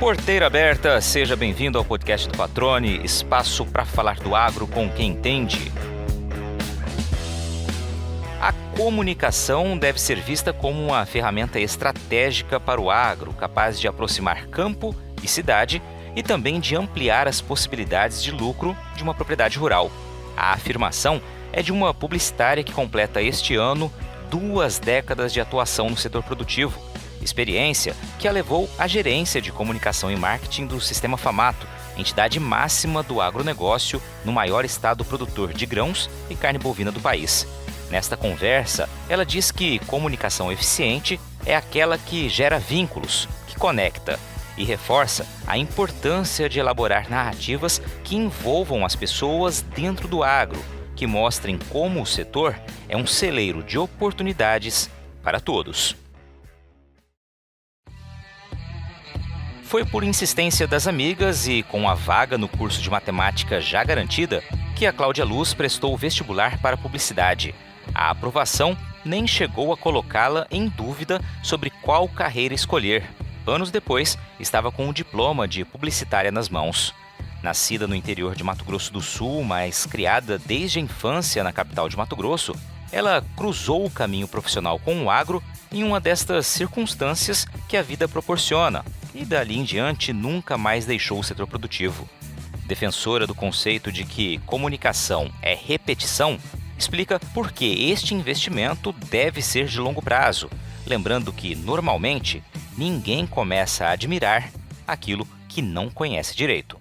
Porteira aberta, seja bem-vindo ao podcast do Patrone, espaço para falar do agro com quem entende. A comunicação deve ser vista como uma ferramenta estratégica para o agro, capaz de aproximar campo e cidade e também de ampliar as possibilidades de lucro de uma propriedade rural. A afirmação é de uma publicitária que completa este ano 2 décadas de atuação no setor produtivo. Experiência que a levou à gerência de comunicação e marketing do Sistema Famato, entidade máxima do agronegócio no maior estado produtor de grãos e carne bovina do país. Nesta conversa, ela diz que comunicação eficiente é aquela que gera vínculos, que conecta e reforça a importância de elaborar narrativas que envolvam as pessoas dentro do agro, que mostrem como o setor é um celeiro de oportunidades para todos. Foi por insistência das amigas e com a vaga no curso de matemática já garantida que a Cláudia Luz prestou o vestibular para publicidade. A aprovação nem chegou a colocá-la em dúvida sobre qual carreira escolher. Anos depois, estava com o diploma de publicitária nas mãos. Nascida no interior de Mato Grosso do Sul, mas criada desde a infância na capital de Mato Grosso, ela cruzou o caminho profissional com o agro em uma destas circunstâncias que a vida proporciona, e dali em diante nunca mais deixou o setor produtivo. Defensora do conceito de que comunicação é repetição, explica por que este investimento deve ser de longo prazo, lembrando que, normalmente, ninguém começa a admirar aquilo que não conhece direito.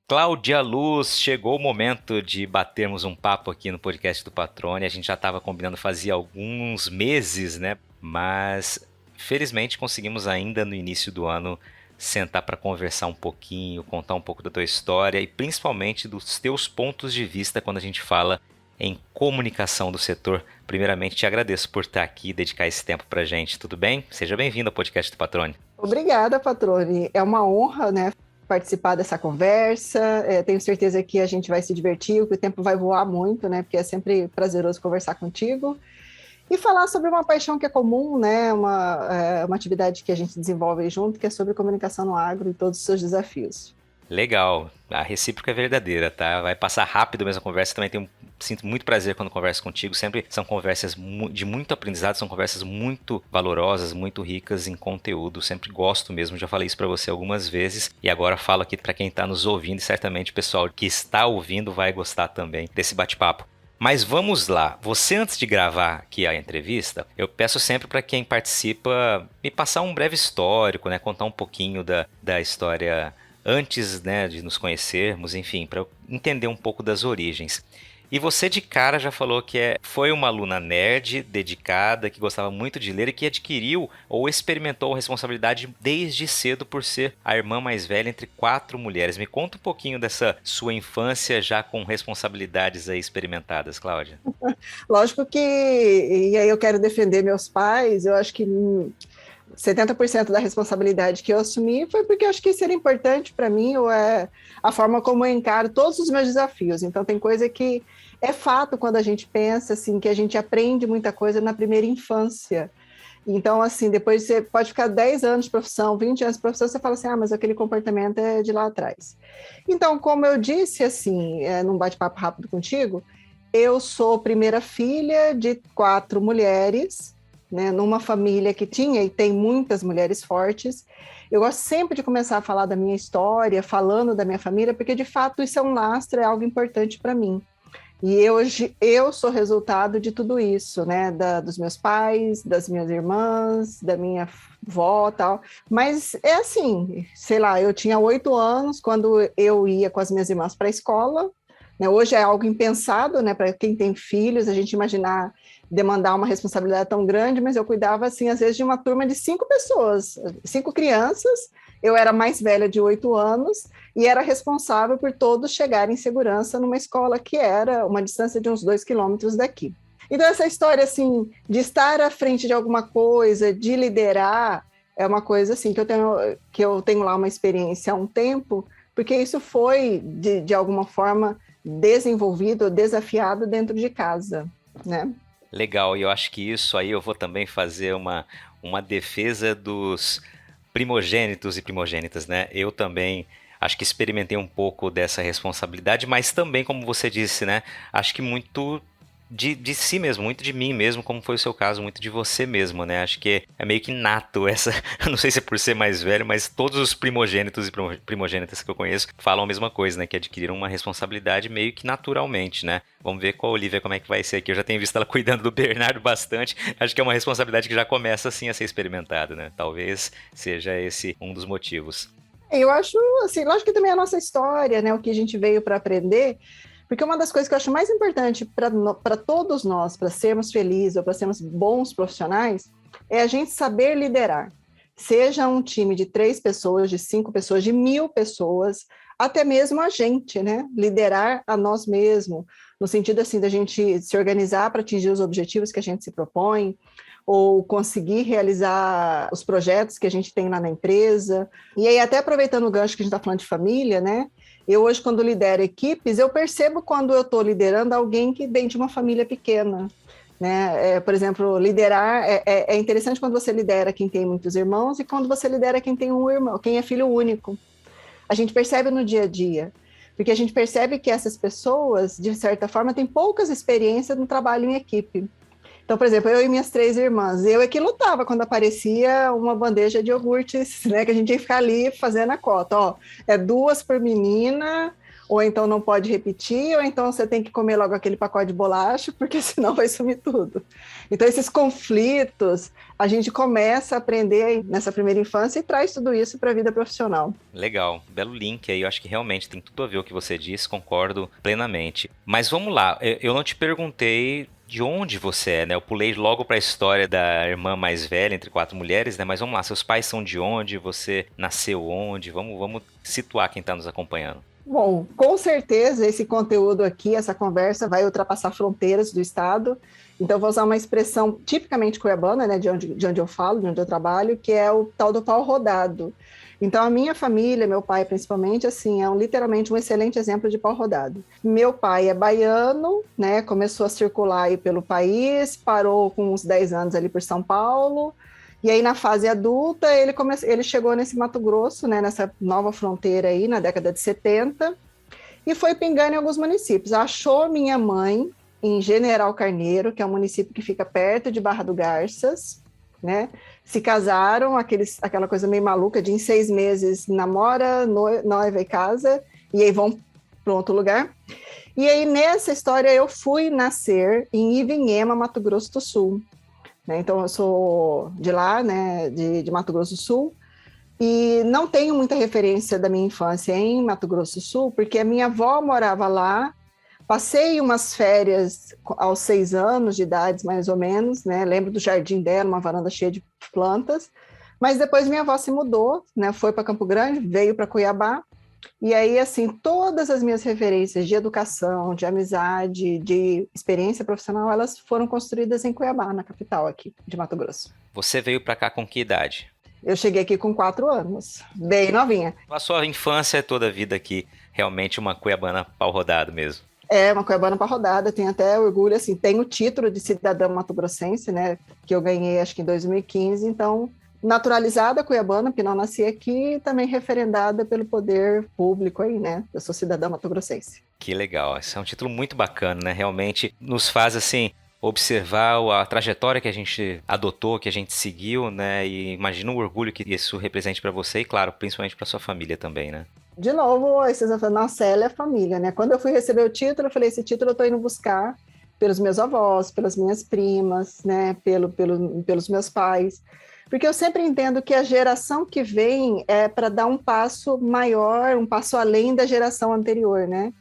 Cláudia Luz, chegou o momento de batermos um papo aqui no podcast do Patrone. A gente já estava combinando fazia alguns meses, né? Mas felizmente conseguimos ainda no início do ano sentar para conversar um pouquinho, contar um pouco da tua história e principalmente dos teus pontos de vista quando a gente fala em comunicação do setor. Primeiramente, te agradeço por estar aqui e dedicar esse tempo para a gente. Tudo bem? Seja bem-vindo ao podcast do Patrone. Obrigada, Patrone. É uma honra, né, participar dessa conversa. Tenho certeza que a gente vai se divertir, que o tempo vai voar muito, né, porque é sempre prazeroso conversar contigo. E falar sobre uma paixão que é comum, né, uma atividade que a gente desenvolve junto, que é sobre comunicação no agro e todos os seus desafios. Legal, a recíproca é verdadeira, tá? Vai passar rápido mesmo a conversa, também sinto muito prazer quando converso contigo, sempre são conversas de muito aprendizado, são conversas muito valorosas, muito ricas em conteúdo, sempre gosto mesmo, já falei isso pra você algumas vezes e agora falo aqui pra quem tá nos ouvindo e certamente o pessoal que está ouvindo vai gostar também desse bate-papo. Mas vamos lá, você antes de gravar aqui a entrevista, eu peço sempre para quem participa me passar um breve histórico, né, contar um pouquinho da história antes, né, de nos conhecermos, enfim, para eu entender um pouco das origens. E você de cara já falou que foi uma aluna nerd, dedicada, que gostava muito de ler e que adquiriu ou experimentou a responsabilidade desde cedo por ser a irmã mais velha entre 4 mulheres. Me conta um pouquinho dessa sua infância já com responsabilidades aí experimentadas, Cláudia. Lógico que, e aí eu quero defender meus pais, eu acho que 70% da responsabilidade que eu assumi foi porque eu acho que isso era importante para mim, ou é a forma como eu encaro todos os meus desafios. Então tem coisa que é fato quando a gente pensa assim, que a gente aprende muita coisa na primeira infância. Então, assim, depois você pode ficar 10 anos de profissão, 20 anos de profissão, você fala assim, mas aquele comportamento é de lá atrás. Então, como eu disse, assim, num bate-papo rápido contigo, eu sou primeira filha de 4 mulheres, né, numa família que tinha e tem muitas mulheres fortes. Eu gosto sempre de começar a falar da minha história, falando da minha família, porque, de fato, isso é um lastro, é algo importante para mim. E hoje eu sou resultado de tudo isso, né? Dos meus pais, das minhas irmãs, da minha avó e tal. Mas é assim, sei lá, eu tinha 8 anos quando eu ia com as minhas irmãs para a escola, né? Hoje é algo impensado, né? Para quem tem filhos, a gente imaginar demandar uma responsabilidade tão grande, mas eu cuidava, assim, às vezes de uma turma de 5 pessoas, 5 crianças. Eu era mais velha de 8 anos e era responsável por todos chegarem em segurança numa escola que era uma distância de uns 2 quilômetros daqui. Então, essa história, assim, de estar à frente de alguma coisa, de liderar, é uma coisa, assim, que eu tenho lá uma experiência há um tempo, porque isso foi, de alguma forma, desenvolvido, desafiado dentro de casa, né? Legal, e eu acho que isso aí eu vou também fazer uma defesa dos primogênitos e primogênitas, né? Eu também acho que experimentei um pouco dessa responsabilidade, mas também, como você disse, né? Acho que muito de si mesmo, muito de mim mesmo, como foi o seu caso, muito de você mesmo, né? Acho que é meio que nato essa, não sei se é por ser mais velho, mas todos os primogênitos e primogênitas que eu conheço falam a mesma coisa, né? Que adquiriram uma responsabilidade meio que naturalmente, né? Vamos ver com a Olivia como é que vai ser aqui. Eu já tenho visto ela cuidando do Bernardo bastante. Acho que é uma responsabilidade que já começa assim a ser experimentada, né? Talvez seja esse um dos motivos. Eu acho, assim, lógico que também é a nossa história, né? O que a gente veio para aprender. Porque uma das coisas que eu acho mais importante para todos nós, para sermos felizes ou para sermos bons profissionais, é a gente saber liderar. Seja um time de 3 pessoas, de 5 pessoas, de 1.000 pessoas, até mesmo a gente, né? Liderar a nós mesmos, no sentido assim da gente se organizar para atingir os objetivos que a gente se propõe, ou conseguir realizar os projetos que a gente tem lá na empresa. E aí, até aproveitando o gancho que a gente está falando de família, né? Eu hoje, quando lidero equipes, eu percebo quando eu estou liderando alguém que vem de uma família pequena, né? Por exemplo, liderar é interessante quando você lidera quem tem muitos irmãos e quando você lidera quem tem um irmão, quem é filho único. A gente percebe no dia a dia, porque a gente percebe que essas pessoas, de certa forma, têm poucas experiências no trabalho em equipe. Então, por exemplo, eu e minhas 3 irmãs, eu é que lutava quando aparecia uma bandeja de iogurtes, né, que a gente tinha que ficar ali fazendo a cota, ó, é 2 por menina, ou então não pode repetir, ou então você tem que comer logo aquele pacote de bolacha, porque senão vai sumir tudo. Então, esses conflitos, a gente começa a aprender nessa primeira infância e traz tudo isso para a vida profissional. Legal, belo link aí, eu acho que realmente tem tudo a ver com o que você disse, concordo plenamente. Mas vamos lá, eu não te perguntei de onde você é, né? Eu pulei logo para a história da irmã mais velha entre 4 mulheres, né? Mas vamos lá, seus pais são de onde? Você nasceu onde? Vamos situar quem está nos acompanhando. Bom, com certeza esse conteúdo aqui, essa conversa vai ultrapassar fronteiras do estado. Então, vou usar uma expressão tipicamente cuiabana, né, de onde eu falo, de onde eu trabalho, que é o tal do pau rodado. Então, a minha família, meu pai principalmente, assim, literalmente um excelente exemplo de pau rodado. Meu pai é baiano, né, começou a circular aí pelo país, parou com uns 10 anos ali por São Paulo, e aí na fase adulta ele chegou nesse Mato Grosso, né, nessa nova fronteira aí, na década de 70, e foi pingando em alguns municípios. Achou minha mãe em General Carneiro, que é um município que fica perto de Barra do Garças, né? Se casaram, aquela coisa meio maluca de em 6 meses namora, noiva e casa, e aí vão para outro lugar. E aí nessa história eu fui nascer em Ivinhema, Mato Grosso do Sul. Né? Então eu sou de lá, né? de Mato Grosso do Sul, e não tenho muita referência da minha infância em Mato Grosso do Sul, porque a minha avó morava lá. Passei umas férias aos 6 anos de idade, mais ou menos, né? Lembro do jardim dela, uma varanda cheia de plantas. Mas depois minha avó se mudou, né? Foi para Campo Grande, veio para Cuiabá. E aí, assim, todas as minhas referências de educação, de amizade, de experiência profissional, elas foram construídas em Cuiabá, na capital aqui de Mato Grosso. Você veio para cá com que idade? Eu cheguei aqui com 4 anos, bem novinha. A sua infância é toda a vida aqui, realmente uma cuiabana pau rodado mesmo. É uma cuiabana para rodada, tenho até orgulho, assim, tenho o título de cidadã mato-grossense, né, que eu ganhei acho que em 2015, então naturalizada cuiabana, porque não nasci aqui, e também referendada pelo poder público aí, né, eu sou cidadã mato-grossense. Que legal, esse é um título muito bacana, né, realmente nos faz, assim, observar a trajetória que a gente adotou, que a gente seguiu, né, e imagina o orgulho que isso represente para você e, claro, principalmente para sua família também, né. De novo, aí vocês vão falar, nossa, ela é família, né? Quando eu fui receber o título, eu falei, esse título eu tô indo buscar pelos meus avós, pelas minhas primas, né? Pelos meus pais. Porque eu sempre entendo que a geração que vem é para dar um passo maior, um passo além da geração anterior, né?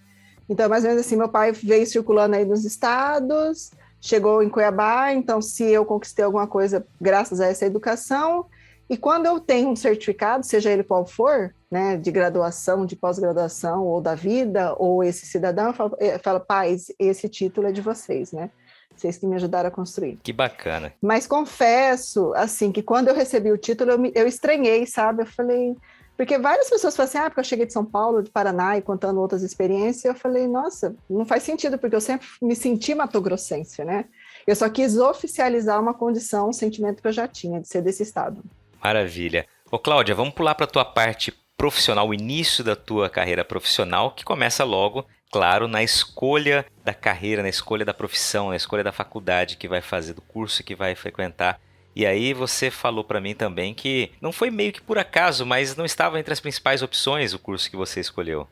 Então, mais ou menos assim, meu pai veio circulando aí nos estados, chegou em Cuiabá, então se eu conquistei alguma coisa graças a essa educação, e quando eu tenho um certificado, seja ele qual for, né, de graduação, de pós-graduação, ou da vida, ou esse cidadão, eu falo, pais, esse título é de vocês, né? Vocês que me ajudaram a construir. Que bacana. Mas confesso, assim, que quando eu recebi o título, eu estranhei, sabe? Eu falei... Porque várias pessoas falam assim, porque eu cheguei de São Paulo, de Paraná, e contando outras experiências, eu falei, nossa, não faz sentido, porque eu sempre me senti matogrossense, né? Eu só quis oficializar uma condição, um sentimento que eu já tinha, de ser desse estado. Maravilha. Ô Cláudia, vamos pular para a tua parte profissional, o início da tua carreira profissional, que começa logo, claro, na escolha da carreira, na escolha da profissão, na escolha da faculdade que vai fazer, do curso que vai frequentar. E aí você falou para mim também que não foi meio que por acaso, mas não estava entre as principais opções o curso que você escolheu.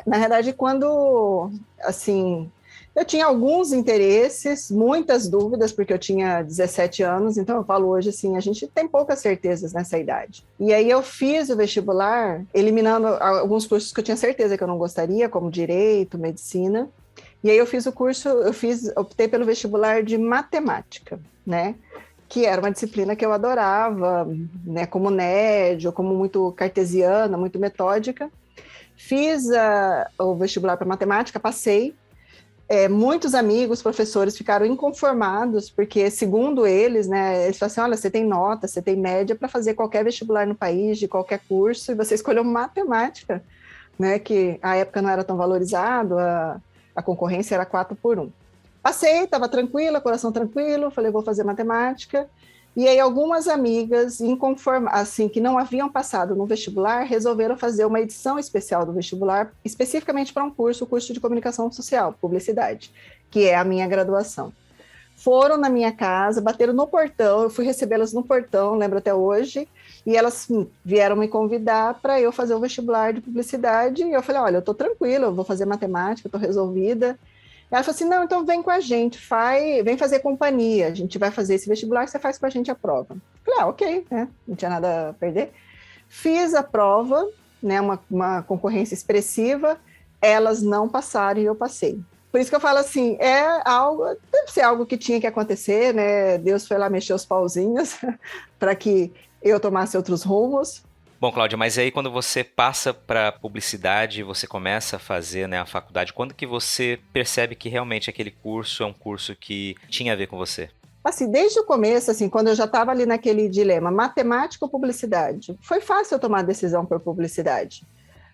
Na verdade, quando, assim, eu tinha alguns interesses, muitas dúvidas, porque eu tinha 17 anos, então eu falo hoje assim, a gente tem poucas certezas nessa idade. E aí eu fiz o vestibular, eliminando alguns cursos que eu tinha certeza que eu não gostaria, como direito, medicina. E aí eu fiz o curso, optei pelo vestibular de matemática, né? Que era uma disciplina que eu adorava, né? Como nerd, ou como muito cartesiana, muito metódica. Fiz o vestibular para matemática, passei. Muitos amigos, professores ficaram inconformados, porque, segundo eles, né, eles falaram assim, olha, você tem nota, você tem média para fazer qualquer vestibular no país, de qualquer curso, e você escolheu matemática, né, que à época não era tão valorizado, a concorrência era 4 por 1. Passei, estava tranquila, coração tranquilo, falei, vou fazer matemática. E aí algumas amigas, assim, que não haviam passado no vestibular, resolveram fazer uma edição especial do vestibular, especificamente para um curso, o curso de comunicação social, publicidade, que é a minha graduação. Foram na minha casa, bateram no portão, eu fui recebê-las no portão, lembro até hoje, e elas vieram me convidar para eu fazer o vestibular de publicidade, e eu falei, olha, eu estou tranquila, eu vou fazer matemática, estou resolvida. Ela falou assim, não, então vem com a gente, vem fazer companhia, a gente vai fazer esse vestibular, você faz com a gente a prova. Eu falei, ok, né? Não tinha nada a perder. Fiz a prova, né? Uma concorrência expressiva, elas não passaram e eu passei. Por isso que eu falo assim, deve ser algo que tinha que acontecer, né? Deus foi lá mexer os pauzinhos para que eu tomasse outros rumos. Bom, Cláudia, mas aí quando você passa para publicidade, você começa a fazer, né, a faculdade, quando que você percebe que realmente aquele curso é um curso que tinha a ver com você? Assim, desde o começo, assim, quando eu já estava ali naquele dilema, matemática ou publicidade, foi fácil eu tomar a decisão por publicidade.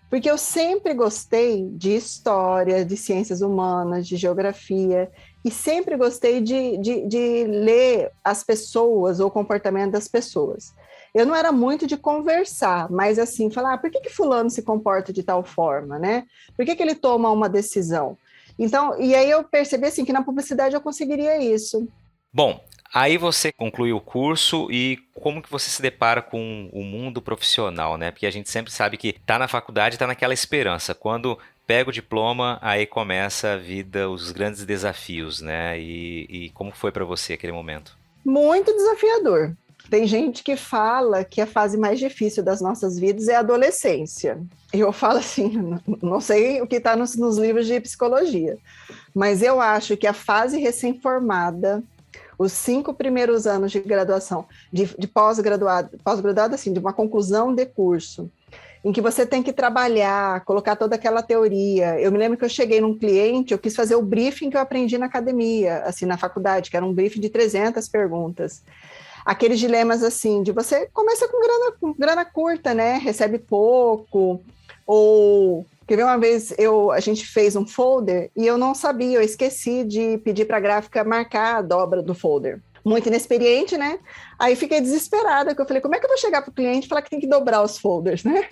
Porque eu sempre gostei de história, de ciências humanas, de geografia, e sempre gostei de ler as pessoas ou o comportamento das pessoas. Eu não era muito de conversar, mas assim, falar, por que fulano se comporta de tal forma, né? Por que ele toma uma decisão? Então, e aí eu percebi assim, que na publicidade eu conseguiria isso. Bom, aí você conclui o curso e como que você se depara com o mundo profissional, né? Porque a gente sempre sabe que tá na faculdade, tá naquela esperança. Quando pega o diploma, aí começa a vida, os grandes desafios, né? E como foi para você aquele momento? Muito desafiador. Tem gente que fala que a fase mais difícil das nossas vidas é a adolescência. Eu falo assim, não sei o que está nos livros de psicologia, mas eu acho que a fase recém-formada, os 5 primeiros anos de graduação, de pós-graduado, assim, de uma conclusão de curso, em que você tem que trabalhar, colocar toda aquela teoria. Eu me lembro que eu cheguei num cliente, eu quis fazer o briefing que eu aprendi na academia, assim, na faculdade, que era um briefing de 300 perguntas. Aqueles dilemas assim, de você começa com grana curta, né? Recebe pouco, ou... Quer ver, uma vez a gente fez um folder e eu não sabia, eu esqueci de pedir para a gráfica marcar a dobra do folder. Muito inexperiente, né? Aí fiquei desesperada, porque eu falei, como é que eu vou chegar para o cliente e falar que tem que dobrar os folders, né?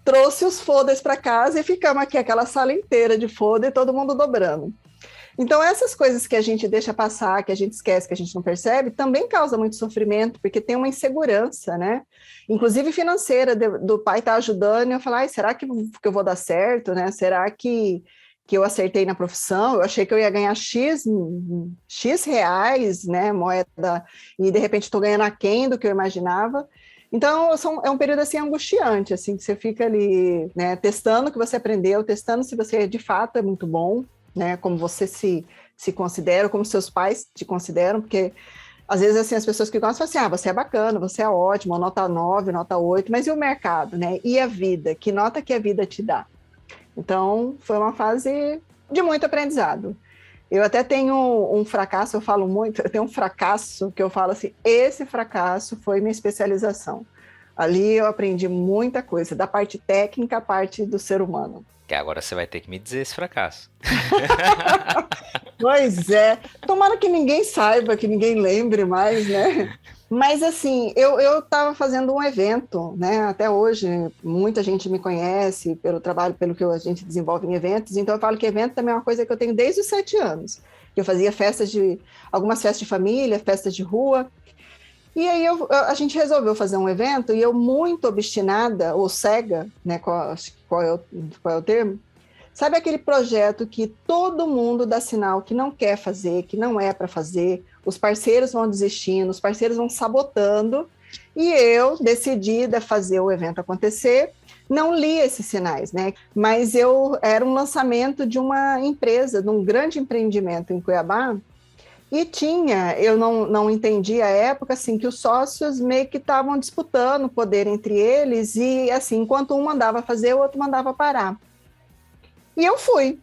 Trouxe os folders para casa e ficamos aqui, aquela sala inteira de folder, todo mundo dobrando. Então, essas coisas que a gente deixa passar, que a gente esquece, que a gente não percebe, também causa muito sofrimento, porque tem uma insegurança, né? Inclusive financeira, do pai estar ajudando, e eu falar, será que eu vou dar certo, né? Será que eu acertei na profissão? Eu achei que eu ia ganhar X reais, né, moeda, e de repente estou ganhando aquém do que eu imaginava. Então, é um período assim angustiante, assim, que você fica ali, né, testando o que você aprendeu, testando se você de fato é muito bom, né, como você se considera, como seus pais te consideram, porque às vezes assim, as pessoas que gostam falam assim, você é bacana, você é ótimo, nota 9, nota 8, mas e o mercado, né? E a vida? Que nota que a vida te dá? Então, foi uma fase de muito aprendizado. Eu até tenho um fracasso, eu falo muito, eu tenho um fracasso que eu falo assim, esse fracasso foi minha especialização. Ali eu aprendi muita coisa, da parte técnica à parte do ser humano. Que agora você vai ter que me dizer esse fracasso. Pois é. Tomara que ninguém saiba, que ninguém lembre mais, né? Mas assim, eu estava fazendo um evento, né? Até hoje, muita gente me conhece pelo trabalho, pelo que a gente desenvolve em eventos, então eu falo que evento também é uma coisa que eu tenho desde os 7 anos. Eu fazia algumas festas de família, festas de rua. E aí a gente resolveu fazer um evento e eu, muito obstinada, ou cega, né? Qual é o termo? Sabe aquele projeto que todo mundo dá sinal que não quer fazer, que não é para fazer, os parceiros vão desistindo, os parceiros vão sabotando, e eu, decidida a fazer o evento acontecer, não li esses sinais, né? Mas era um lançamento de uma empresa, de um grande empreendimento em Cuiabá, e eu não entendi à época, assim, que os sócios meio que estavam disputando o poder entre eles, e assim, enquanto um mandava fazer, o outro mandava parar. E eu fui.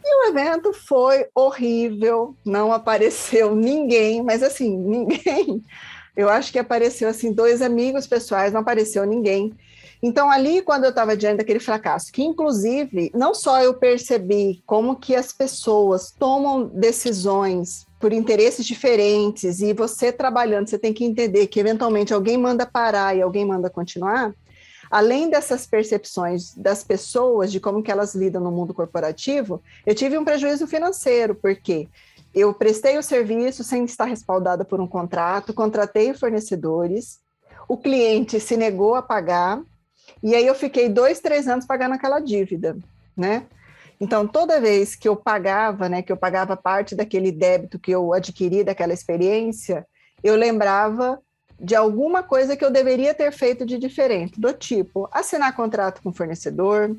E o evento foi horrível, não apareceu ninguém, mas assim, ninguém. Eu acho que apareceu assim 2 amigos pessoais, não apareceu ninguém. Então ali, quando eu estava diante daquele fracasso, que inclusive, não só eu percebi como que as pessoas tomam decisões por interesses diferentes, e você trabalhando, você tem que entender que eventualmente alguém manda parar e alguém manda continuar. Além dessas percepções das pessoas, de como que elas lidam no mundo corporativo, eu tive um prejuízo financeiro, porque eu prestei o serviço sem estar respaldada por um contrato, contratei fornecedores, o cliente se negou a pagar, e aí eu fiquei 2, 3 anos pagando aquela dívida, né? Então, toda vez que eu pagava, né, que eu pagava parte daquele débito que eu adquiri daquela experiência, eu lembrava de alguma coisa que eu deveria ter feito de diferente, do tipo, assinar contrato com o fornecedor,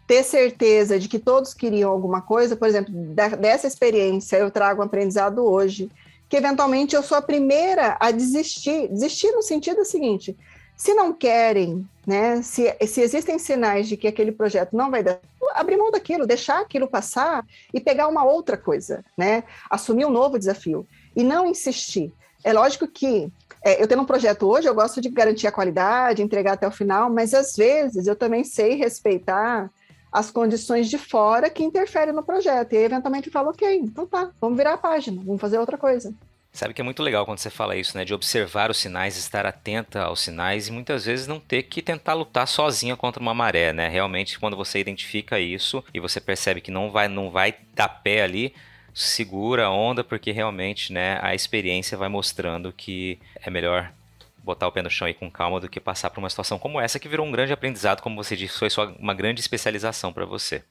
ter certeza de que todos queriam alguma coisa. Por exemplo, dessa experiência eu trago um aprendizado hoje, que eventualmente eu sou a primeira a desistir no sentido seguinte: se não querem, né, se existem sinais de que aquele projeto não vai dar, abrir mão daquilo, deixar aquilo passar e pegar uma outra coisa, né, assumir um novo desafio e não insistir. É lógico que eu tendo um projeto hoje, eu gosto de garantir a qualidade, entregar até o final, mas às vezes eu também sei respeitar as condições de fora que interferem no projeto. E aí, eventualmente, eu falo, ok, então tá, vamos virar a página, vamos fazer outra coisa. Sabe que é muito legal quando você fala isso, né? De observar os sinais, estar atenta aos sinais e muitas vezes não ter que tentar lutar sozinha contra uma maré, né? Realmente, quando você identifica isso e você percebe que não vai dar pé ali, segura a onda, porque realmente, né, a experiência vai mostrando que é melhor botar o pé no chão e ir com calma do que passar por uma situação como essa, que virou um grande aprendizado, como você disse, foi só uma grande especialização para você.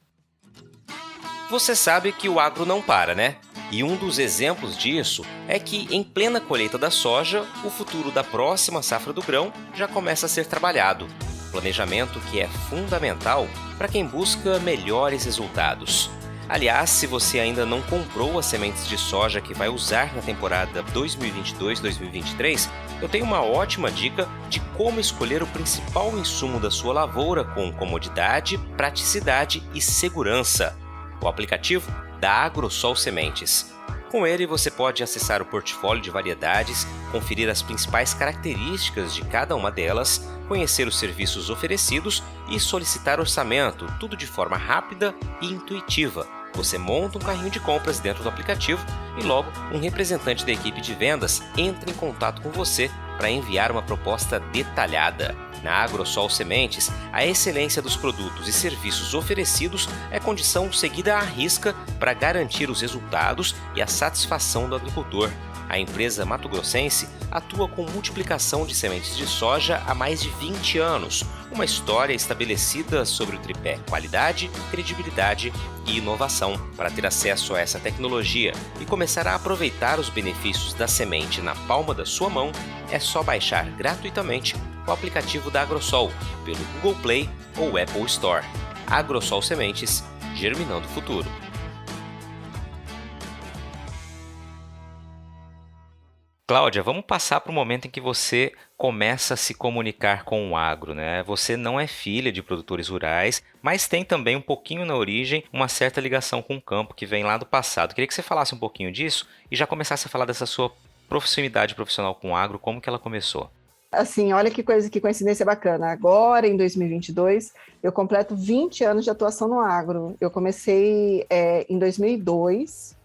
Você sabe que o agro não para, né? E um dos exemplos disso é que, em plena colheita da soja, o futuro da próxima safra do grão já começa a ser trabalhado. Planejamento que é fundamental para quem busca melhores resultados. Aliás, se você ainda não comprou as sementes de soja que vai usar na temporada 2022-2023, eu tenho uma ótima dica de como escolher o principal insumo da sua lavoura com comodidade, praticidade e segurança: o aplicativo da AgroSol Sementes. Com ele, você pode acessar o portfólio de variedades, conferir as principais características de cada uma delas, conhecer os serviços oferecidos e solicitar orçamento, tudo de forma rápida e intuitiva. Você monta um carrinho de compras dentro do aplicativo e logo um representante da equipe de vendas entra em contato com você para enviar uma proposta detalhada. Na AgroSol Sementes, a excelência dos produtos e serviços oferecidos é condição seguida à risca para garantir os resultados e a satisfação do agricultor. A empresa mato-grossense atua com multiplicação de sementes de soja há mais de 20 anos, uma história estabelecida sobre o tripé qualidade, credibilidade e inovação. Para ter acesso a essa tecnologia e começar a aproveitar os benefícios da semente na palma da sua mão, é só baixar gratuitamente o aplicativo da AgroSol pelo Google Play ou Apple Store. AgroSol Sementes, germinando o futuro. Cláudia, vamos passar para o momento em que você começa a se comunicar com o agro, né? Você não é filha de produtores rurais, mas tem também um pouquinho na origem uma certa ligação com o campo que vem lá do passado. Queria que você falasse um pouquinho disso e já começasse a falar dessa sua proximidade profissional com o agro, como que ela começou. Assim, olha que coisa, que coincidência bacana. Agora, em 2022, eu completo 20 anos de atuação no agro. Eu comecei em 2002.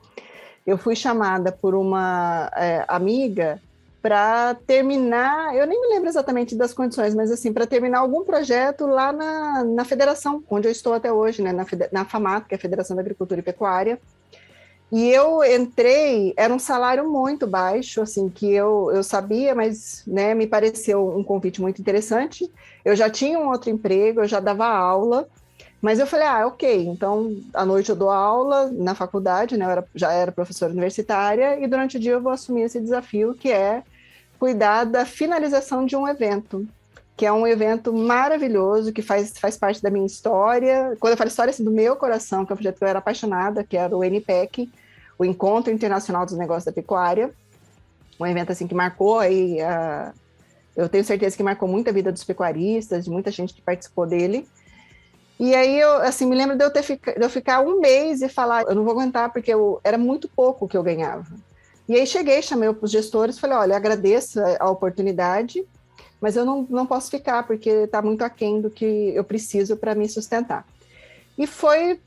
Eu fui chamada por uma amiga para terminar, eu nem me lembro exatamente das condições, mas assim, para terminar algum projeto lá na federação, onde eu estou até hoje, né, na FAMAT, que é a Federação da Agricultura e Pecuária. E eu entrei, era um salário muito baixo, assim, que eu sabia, mas, né, me pareceu um convite muito interessante. Eu já tinha um outro emprego, eu já dava aula, mas eu falei, ok, então à noite eu dou aula na faculdade, né, já era professora universitária, e durante o dia eu vou assumir esse desafio, que é cuidar da finalização de um evento, que é um evento maravilhoso, que faz parte da minha história. Quando eu falo história, assim, do meu coração, que é um projeto que eu era apaixonada, que era o NPEC, o Encontro Internacional dos Negócios da Pecuária, um evento assim que marcou aí, eu tenho certeza que marcou muito a vida dos pecuaristas, de muita gente que participou dele. E aí eu assim me lembro de eu ficar um mês e falar, eu não vou aguentar porque era muito pouco o que eu ganhava. E aí chamei os gestores, falei, olha, agradeço a oportunidade, mas eu não posso ficar porque está muito aquém do que eu preciso para me sustentar. E foi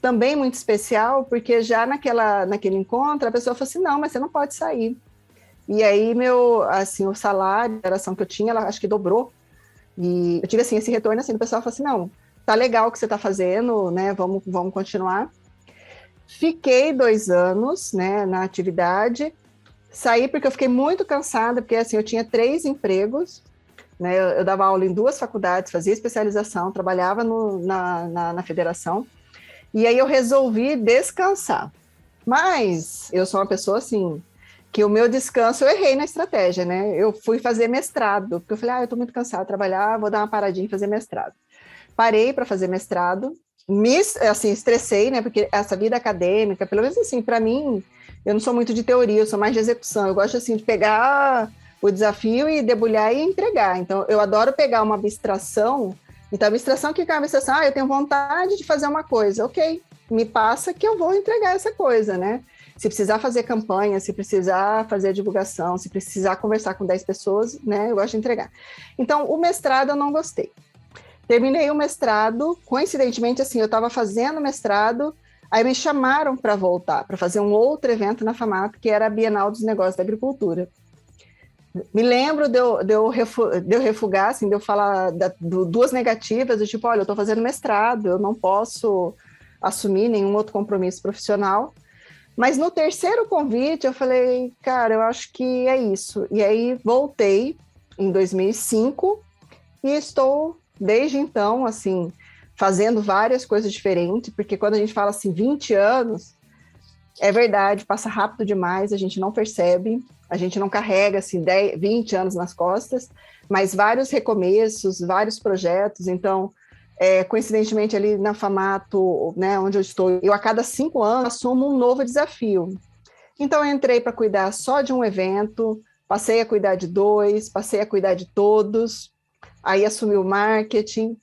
também muito especial, porque já naquele encontro, a pessoa falou assim, não, mas você não pode sair. E aí, o salário, a geração que eu tinha, ela acho que dobrou. E eu tive, assim, esse retorno, assim, do pessoal falou assim, não, tá legal o que você tá fazendo, né, vamos continuar. Fiquei 2 anos, né, na atividade, saí porque eu fiquei muito cansada, porque, assim, eu tinha 3 empregos, né, eu dava aula em 2 faculdades, fazia especialização, trabalhava na federação, e aí eu resolvi descansar. Mas eu sou uma pessoa assim, que o meu descanso eu errei na estratégia, né? Eu fui fazer mestrado, porque eu falei, eu tô muito cansada de trabalhar, vou dar uma paradinha e fazer mestrado. Parei para fazer mestrado, assim, estressei, né? Porque essa vida acadêmica, pelo menos assim, para mim, eu não sou muito de teoria, eu sou mais de execução. Eu gosto assim de pegar o desafio e debulhar e entregar. Então, eu adoro pegar uma abstração. Então, a abstração que é a abstração, eu tenho vontade de fazer uma coisa, ok, me passa que eu vou entregar essa coisa, né? Se precisar fazer campanha, se precisar fazer divulgação, se precisar conversar com 10 pessoas, né, eu gosto de entregar. Então, o mestrado eu não gostei. Terminei o mestrado, coincidentemente, assim, eu estava fazendo mestrado, aí me chamaram para voltar, para fazer um outro evento na FAMAT, que era a Bienal dos Negócios da Agricultura. Me lembro de eu refugar, assim, de eu falar duas negativas, do tipo, olha, eu estou fazendo mestrado, eu não posso assumir nenhum outro compromisso profissional. Mas no terceiro convite, eu falei, cara, eu acho que é isso. E aí voltei em 2005 e estou, desde então, assim, fazendo várias coisas diferentes, porque quando a gente fala assim, 20 anos, é verdade, passa rápido demais, a gente não percebe, a gente não carrega assim 20 anos nas costas, mas vários recomeços, vários projetos. Então, coincidentemente ali na Famato, né, onde eu estou, eu a cada 5 anos assumo um novo desafio. Então, eu entrei para cuidar só de um evento, passei a cuidar de 2, passei a cuidar de todos, aí assumi o marketing,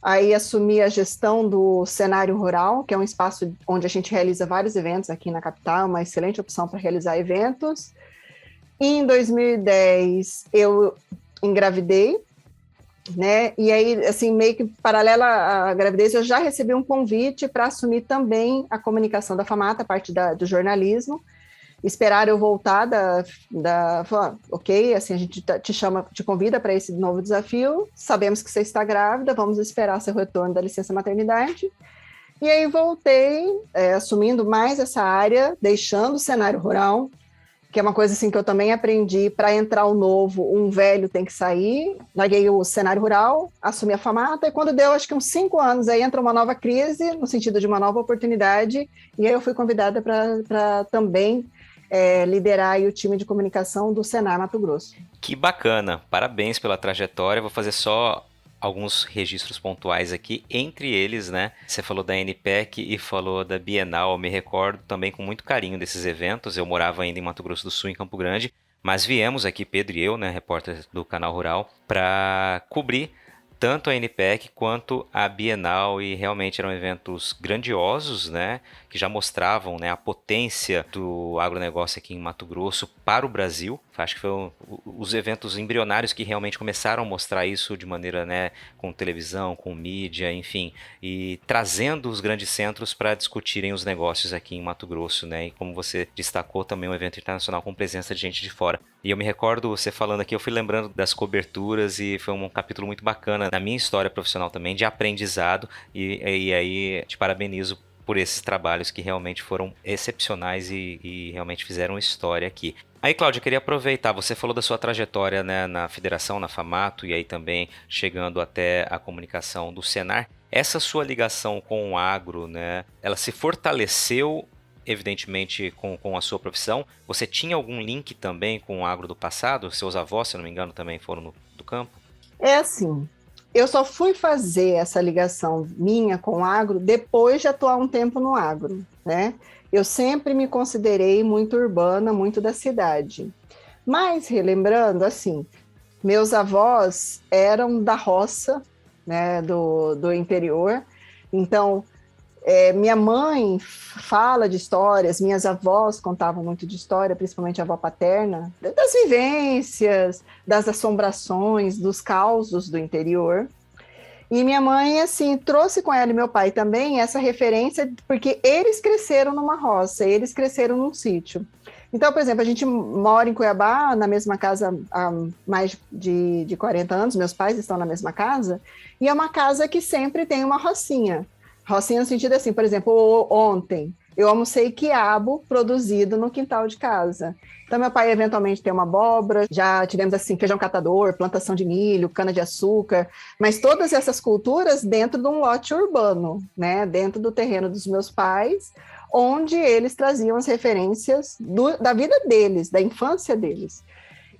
aí assumi a gestão do cenário rural, que é um espaço onde a gente realiza vários eventos aqui na capital, uma excelente opção para realizar eventos. Em 2010, eu engravidei, né? E aí, assim, meio que paralela à gravidez, eu já recebi um convite para assumir também a comunicação da FAMAT, a parte do jornalismo. Esperar eu voltar falar, ok, assim, a gente te convida para esse novo desafio, sabemos que você está grávida, vamos esperar seu retorno da licença maternidade. E aí voltei, assumindo mais essa área, deixando o cenário rural, que é uma coisa assim que eu também aprendi, para entrar o novo, um velho tem que sair. Larguei o cenário rural, assumi a FAMATA, e quando deu acho que uns 5 anos, aí entra uma nova crise, no sentido de uma nova oportunidade, e aí eu fui convidada para também liderar aí o time de comunicação do Senar Mato Grosso. Que bacana, parabéns pela trajetória. Vou fazer só alguns registros pontuais aqui, entre eles, né? Você falou da NPEC e falou da Bienal, eu me recordo também com muito carinho desses eventos. Eu morava ainda em Mato Grosso do Sul, em Campo Grande, mas viemos aqui, Pedro e eu, né, repórter do Canal Rural, para cobrir tanto a NPEC quanto a Bienal, e realmente eram eventos grandiosos, né, que já mostravam, né, a potência do agronegócio aqui em Mato Grosso para o Brasil. Acho que foram os eventos embrionários que realmente começaram a mostrar isso de maneira, né, com televisão, com mídia, enfim, e trazendo os grandes centros para discutirem os negócios aqui em Mato Grosso, né, e como você destacou, também um evento internacional com presença de gente de fora. E eu me recordo, você falando aqui, eu fui lembrando das coberturas e foi um capítulo muito bacana na minha história profissional também, de aprendizado, e aí te parabenizo por esses trabalhos que realmente foram excepcionais e realmente fizeram história aqui. Aí, Cláudia, eu queria aproveitar, você falou da sua trajetória, né, na federação, na FAMATO, e aí também chegando até a comunicação do Senar. Essa sua ligação com o agro, né, ela se fortaleceu evidentemente com a sua profissão. Você tinha algum link também com o agro do passado? Seus avós, se não me engano, também foram do campo? É assim, eu só fui fazer essa ligação minha com o agro depois de atuar um tempo no agro, né? Eu sempre me considerei muito urbana, muito da cidade. Mas, relembrando, assim, meus avós eram da roça, né, do interior. Então, minha mãe fala de histórias, minhas avós contavam muito de história, principalmente a avó paterna, das vivências, das assombrações, dos causos do interior. E minha mãe, assim, trouxe com ela e meu pai também essa referência, porque eles cresceram numa roça, eles cresceram num sítio. Então, por exemplo, a gente mora em Cuiabá, na mesma casa há mais de 40 anos, meus pais estão na mesma casa, e é uma casa que sempre tem uma rocinha. Rocinha no sentido assim, por exemplo, ontem eu almocei quiabo produzido no quintal de casa. Então, meu pai eventualmente tem uma abóbora, já tivemos assim, feijão catador, plantação de milho, cana-de-açúcar, mas todas essas culturas dentro de um lote urbano, né? Dentro do terreno dos meus pais, onde eles traziam as referências da vida deles, da infância deles.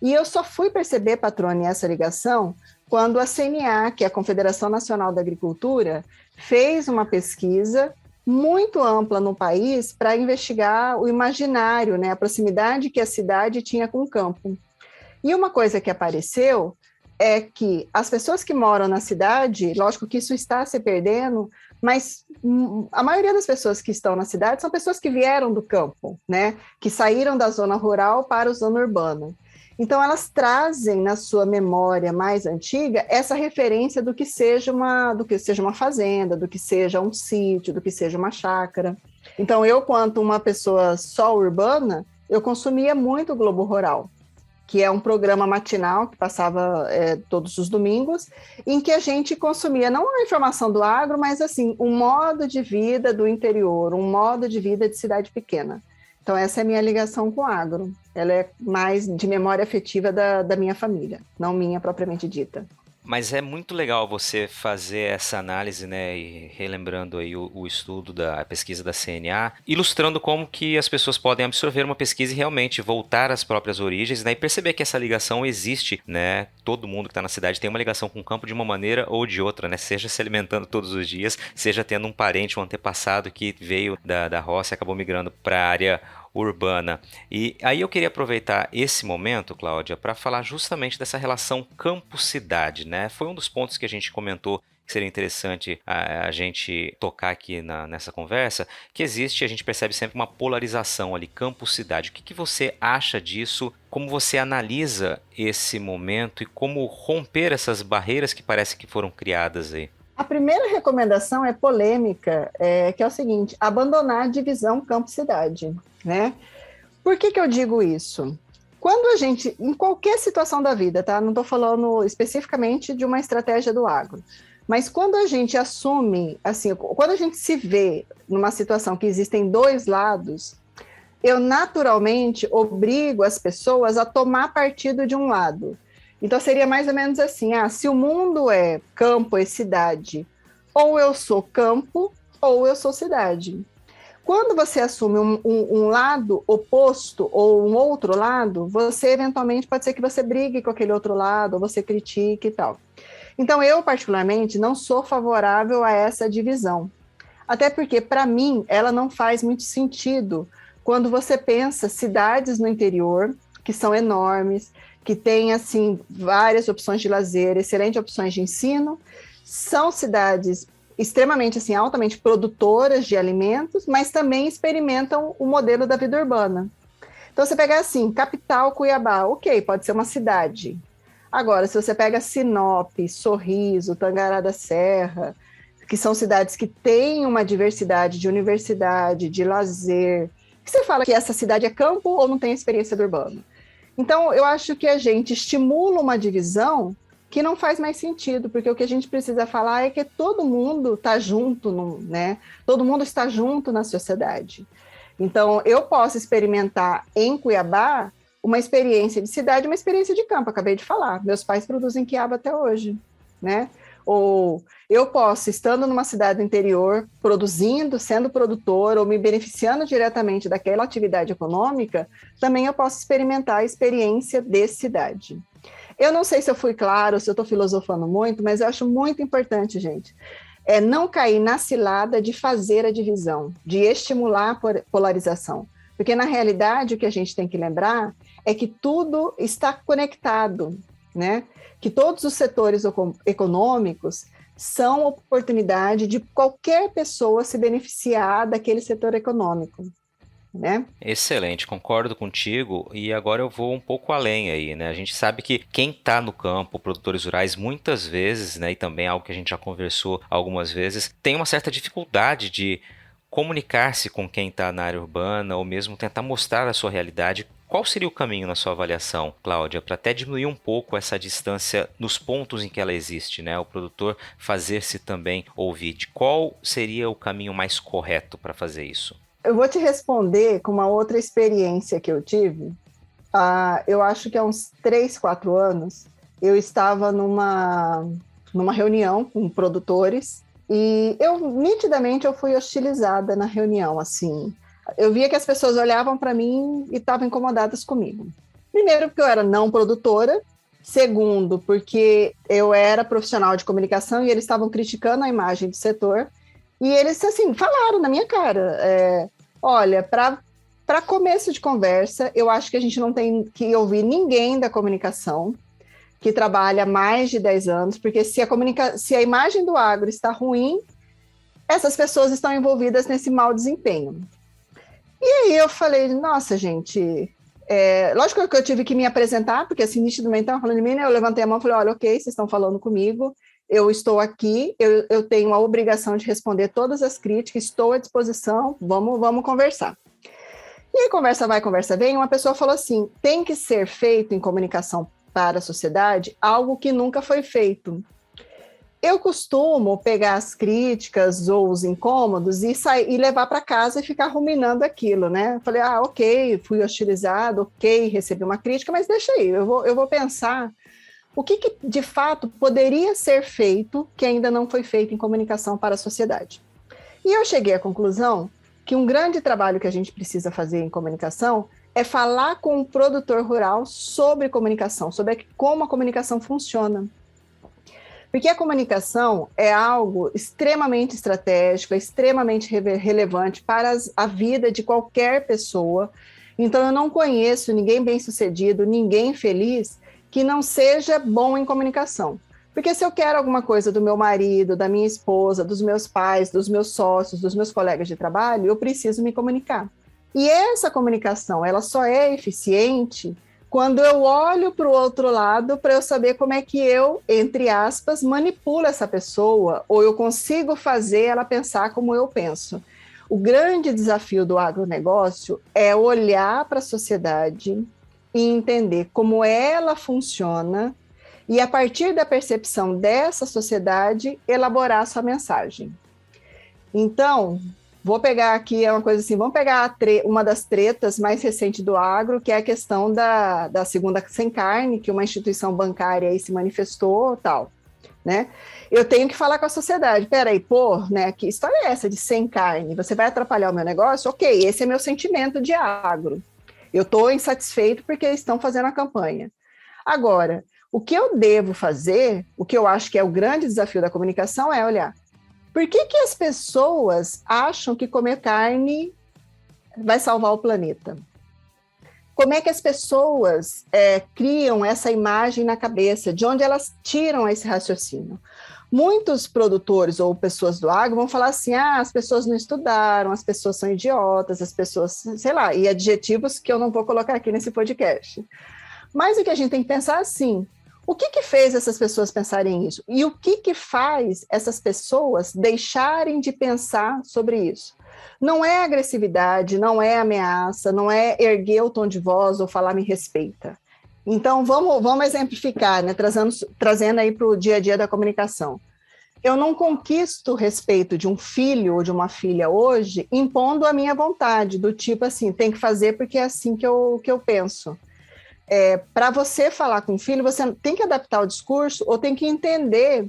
E eu só fui perceber, Patrone, essa ligação quando a CNA, que é a Confederação Nacional da Agricultura, fez uma pesquisa muito ampla no país para investigar o imaginário, né, a proximidade que a cidade tinha com o campo. E uma coisa que apareceu é que as pessoas que moram na cidade, lógico que isso está se perdendo, mas a maioria das pessoas que estão na cidade são pessoas que vieram do campo, né, que saíram da zona rural para a zona urbana. Então, elas trazem na sua memória mais antiga essa referência do que seja uma fazenda, do que seja um sítio, do que seja uma chácara. Então, eu, quanto uma pessoa só urbana, eu consumia muito o Globo Rural, que é um programa matinal que passava todos os domingos, em que a gente consumia não a informação do agro, mas assim, um modo de vida do interior, um modo de vida de cidade pequena. Então, essa é a minha ligação com o agro. Ela é mais de memória afetiva da minha família, não minha propriamente dita. Mas é muito legal você fazer essa análise, né, e relembrando aí o estudo da pesquisa da CNA, ilustrando como que as pessoas podem absorver uma pesquisa e realmente voltar às próprias origens, né, e perceber que essa ligação existe, né, todo mundo que está na cidade tem uma ligação com o campo de uma maneira ou de outra, né, seja se alimentando todos os dias, seja tendo um parente, um antepassado que veio da roça e acabou migrando para a área urbana. E aí eu queria aproveitar esse momento, Cláudia, para falar justamente dessa relação campo-cidade, né? Foi um dos pontos que a gente comentou que seria interessante a gente tocar aqui nessa conversa, que existe, a gente percebe sempre uma polarização ali, campo-cidade. O que você acha disso? Como você analisa esse momento e como romper essas barreiras que parece que foram criadas aí? A primeira recomendação é polêmica, que é o seguinte: abandonar a divisão campo-cidade, né? Por que eu digo isso? Quando a gente, em qualquer situação da vida, tá? Não estou falando especificamente de uma estratégia do agro, mas quando a gente assume, assim, quando a gente se vê numa situação que existem dois lados, eu naturalmente obrigo as pessoas a tomar partido de um lado. Então, seria mais ou menos assim, se o mundo é campo e cidade, ou eu sou campo, ou eu sou cidade. Quando você assume um lado oposto, ou um outro lado, você, eventualmente, pode ser que você brigue com aquele outro lado, ou você critique e tal. Então, eu, particularmente, não sou favorável a essa divisão. Até porque, para mim, ela não faz muito sentido quando você pensa cidades no interior, que são enormes, que tem, assim, várias opções de lazer, excelentes opções de ensino. São cidades extremamente, assim, altamente produtoras de alimentos, mas também experimentam o modelo da vida urbana. Então, você pega assim, capital Cuiabá, ok, pode ser uma cidade. Agora, se você pega Sinop, Sorriso, Tangará da Serra, que são cidades que têm uma diversidade de universidade, de lazer, você fala que essa cidade é campo ou não tem experiência do urbano? Então, eu acho que a gente estimula uma divisão que não faz mais sentido, porque o que a gente precisa falar é que todo mundo está junto, né? Todo mundo está junto na sociedade. Então, eu posso experimentar em Cuiabá uma experiência de cidade, uma experiência de campo, acabei de falar. Meus pais produzem quiabo até hoje, né? Ou eu posso, estando numa cidade do interior, produzindo, sendo produtor, ou me beneficiando diretamente daquela atividade econômica, também eu posso experimentar a experiência de cidade. Eu não sei se eu fui claro, se eu estou filosofando muito, mas eu acho muito importante, gente, não cair na cilada de fazer a divisão, de estimular a polarização. Porque, na realidade, o que a gente tem que lembrar é que tudo está conectado, né? Que todos os setores econômicos são oportunidade de qualquer pessoa se beneficiar daquele setor econômico, né? Excelente, concordo contigo. E agora eu vou um pouco além aí, né? A gente sabe que quem está no campo, produtores rurais, muitas vezes, né, e também algo que a gente já conversou algumas vezes, tem uma certa dificuldade de comunicar-se com quem está na área urbana ou mesmo tentar mostrar a sua realidade. Qual seria o caminho na sua avaliação, Cláudia, para até diminuir um pouco essa distância nos pontos em que ela existe, né? O produtor fazer-se também ouvir. De qual seria o caminho mais correto para fazer isso? Eu vou te responder com uma outra experiência que eu tive. Eu acho que há uns 3, 4 anos, eu estava numa reunião com produtores e nitidamente, eu fui hostilizada na reunião, assim. Eu via que as pessoas olhavam para mim e estavam incomodadas comigo. Primeiro, porque eu era não produtora. Segundo, porque eu era profissional de comunicação e eles estavam criticando a imagem do setor. E eles, assim, falaram na minha cara, olha, para começo de conversa, eu acho que a gente não tem que ouvir ninguém da comunicação que trabalha há mais de 10 anos, porque se a imagem do agro está ruim, essas pessoas estão envolvidas nesse mau desempenho. E aí eu falei, nossa, gente, lógico que eu tive que me apresentar, porque assim, nitidamente estavam falando de mim, né? Eu levantei a mão e falei, olha, ok, vocês estão falando comigo, eu estou aqui, eu tenho a obrigação de responder todas as críticas, estou à disposição, vamos conversar. E aí, conversa vai, conversa vem, uma pessoa falou assim, tem que ser feito em comunicação para a sociedade algo que nunca foi feito. Eu costumo pegar as críticas ou os incômodos e levar para casa e ficar ruminando aquilo, né? Falei, ok, fui hostilizado, ok, recebi uma crítica, mas deixa aí, eu vou pensar o que de fato poderia ser feito que ainda não foi feito em comunicação para a sociedade. E eu cheguei à conclusão que um grande trabalho que a gente precisa fazer em comunicação é falar com o produtor rural sobre comunicação, sobre como a comunicação funciona. Porque a comunicação é algo extremamente estratégico, é extremamente relevante para a vida de qualquer pessoa. Então, eu não conheço ninguém bem-sucedido, ninguém feliz, que não seja bom em comunicação. Porque se eu quero alguma coisa do meu marido, da minha esposa, dos meus pais, dos meus sócios, dos meus colegas de trabalho, eu preciso me comunicar. E essa comunicação, ela só é eficiente quando eu olho para o outro lado para eu saber como é que eu, entre aspas, manipulo essa pessoa ou eu consigo fazer ela pensar como eu penso. O grande desafio do agronegócio é olhar para a sociedade e entender como ela funciona e, a partir da percepção dessa sociedade, elaborar a sua mensagem. Então, vou pegar aqui uma coisa assim, vamos pegar uma das tretas mais recentes do agro, que é a questão da segunda sem carne, que uma instituição bancária aí se manifestou, tal, né? Eu tenho que falar com a sociedade, peraí, né, que história é essa de sem carne? Você vai atrapalhar o meu negócio? Ok, esse é meu sentimento de agro. Eu estou insatisfeito porque eles estão fazendo a campanha. Agora, o que eu devo fazer, o que eu acho que é o grande desafio da comunicação é olhar, por que as pessoas acham que comer carne vai salvar o planeta? Como é que as pessoas criam essa imagem na cabeça? De onde elas tiram esse raciocínio? Muitos produtores ou pessoas do agro vão falar assim, as pessoas não estudaram, as pessoas são idiotas, as pessoas, sei lá, e adjetivos que eu não vou colocar aqui nesse podcast. Mas o que a gente tem que pensar assim, o que fez essas pessoas pensarem isso? E o que faz essas pessoas deixarem de pensar sobre isso? Não é agressividade, não é ameaça, não é erguer o tom de voz ou falar me respeita. Então, vamos exemplificar, né? Trazendo aí para o dia a dia da comunicação. Eu não conquisto o respeito de um filho ou de uma filha hoje impondo a minha vontade, do tipo assim, tem que fazer porque é assim que eu penso. Para você falar com o filho, você tem que adaptar o discurso ou tem que entender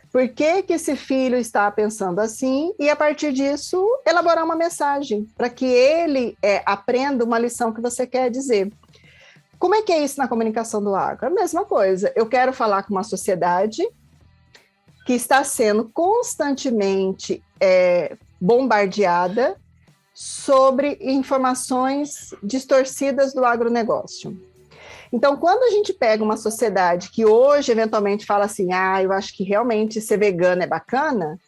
por que esse filho está pensando assim e, a partir disso, elaborar uma mensagem para que ele aprenda uma lição que você quer dizer. Como é que é isso na comunicação do agro? A mesma coisa. Eu quero falar com uma sociedade que está sendo constantemente bombardeada sobre informações distorcidas do agronegócio. Então, quando a gente pega uma sociedade que hoje, eventualmente, fala assim, eu acho que realmente ser vegano é bacana,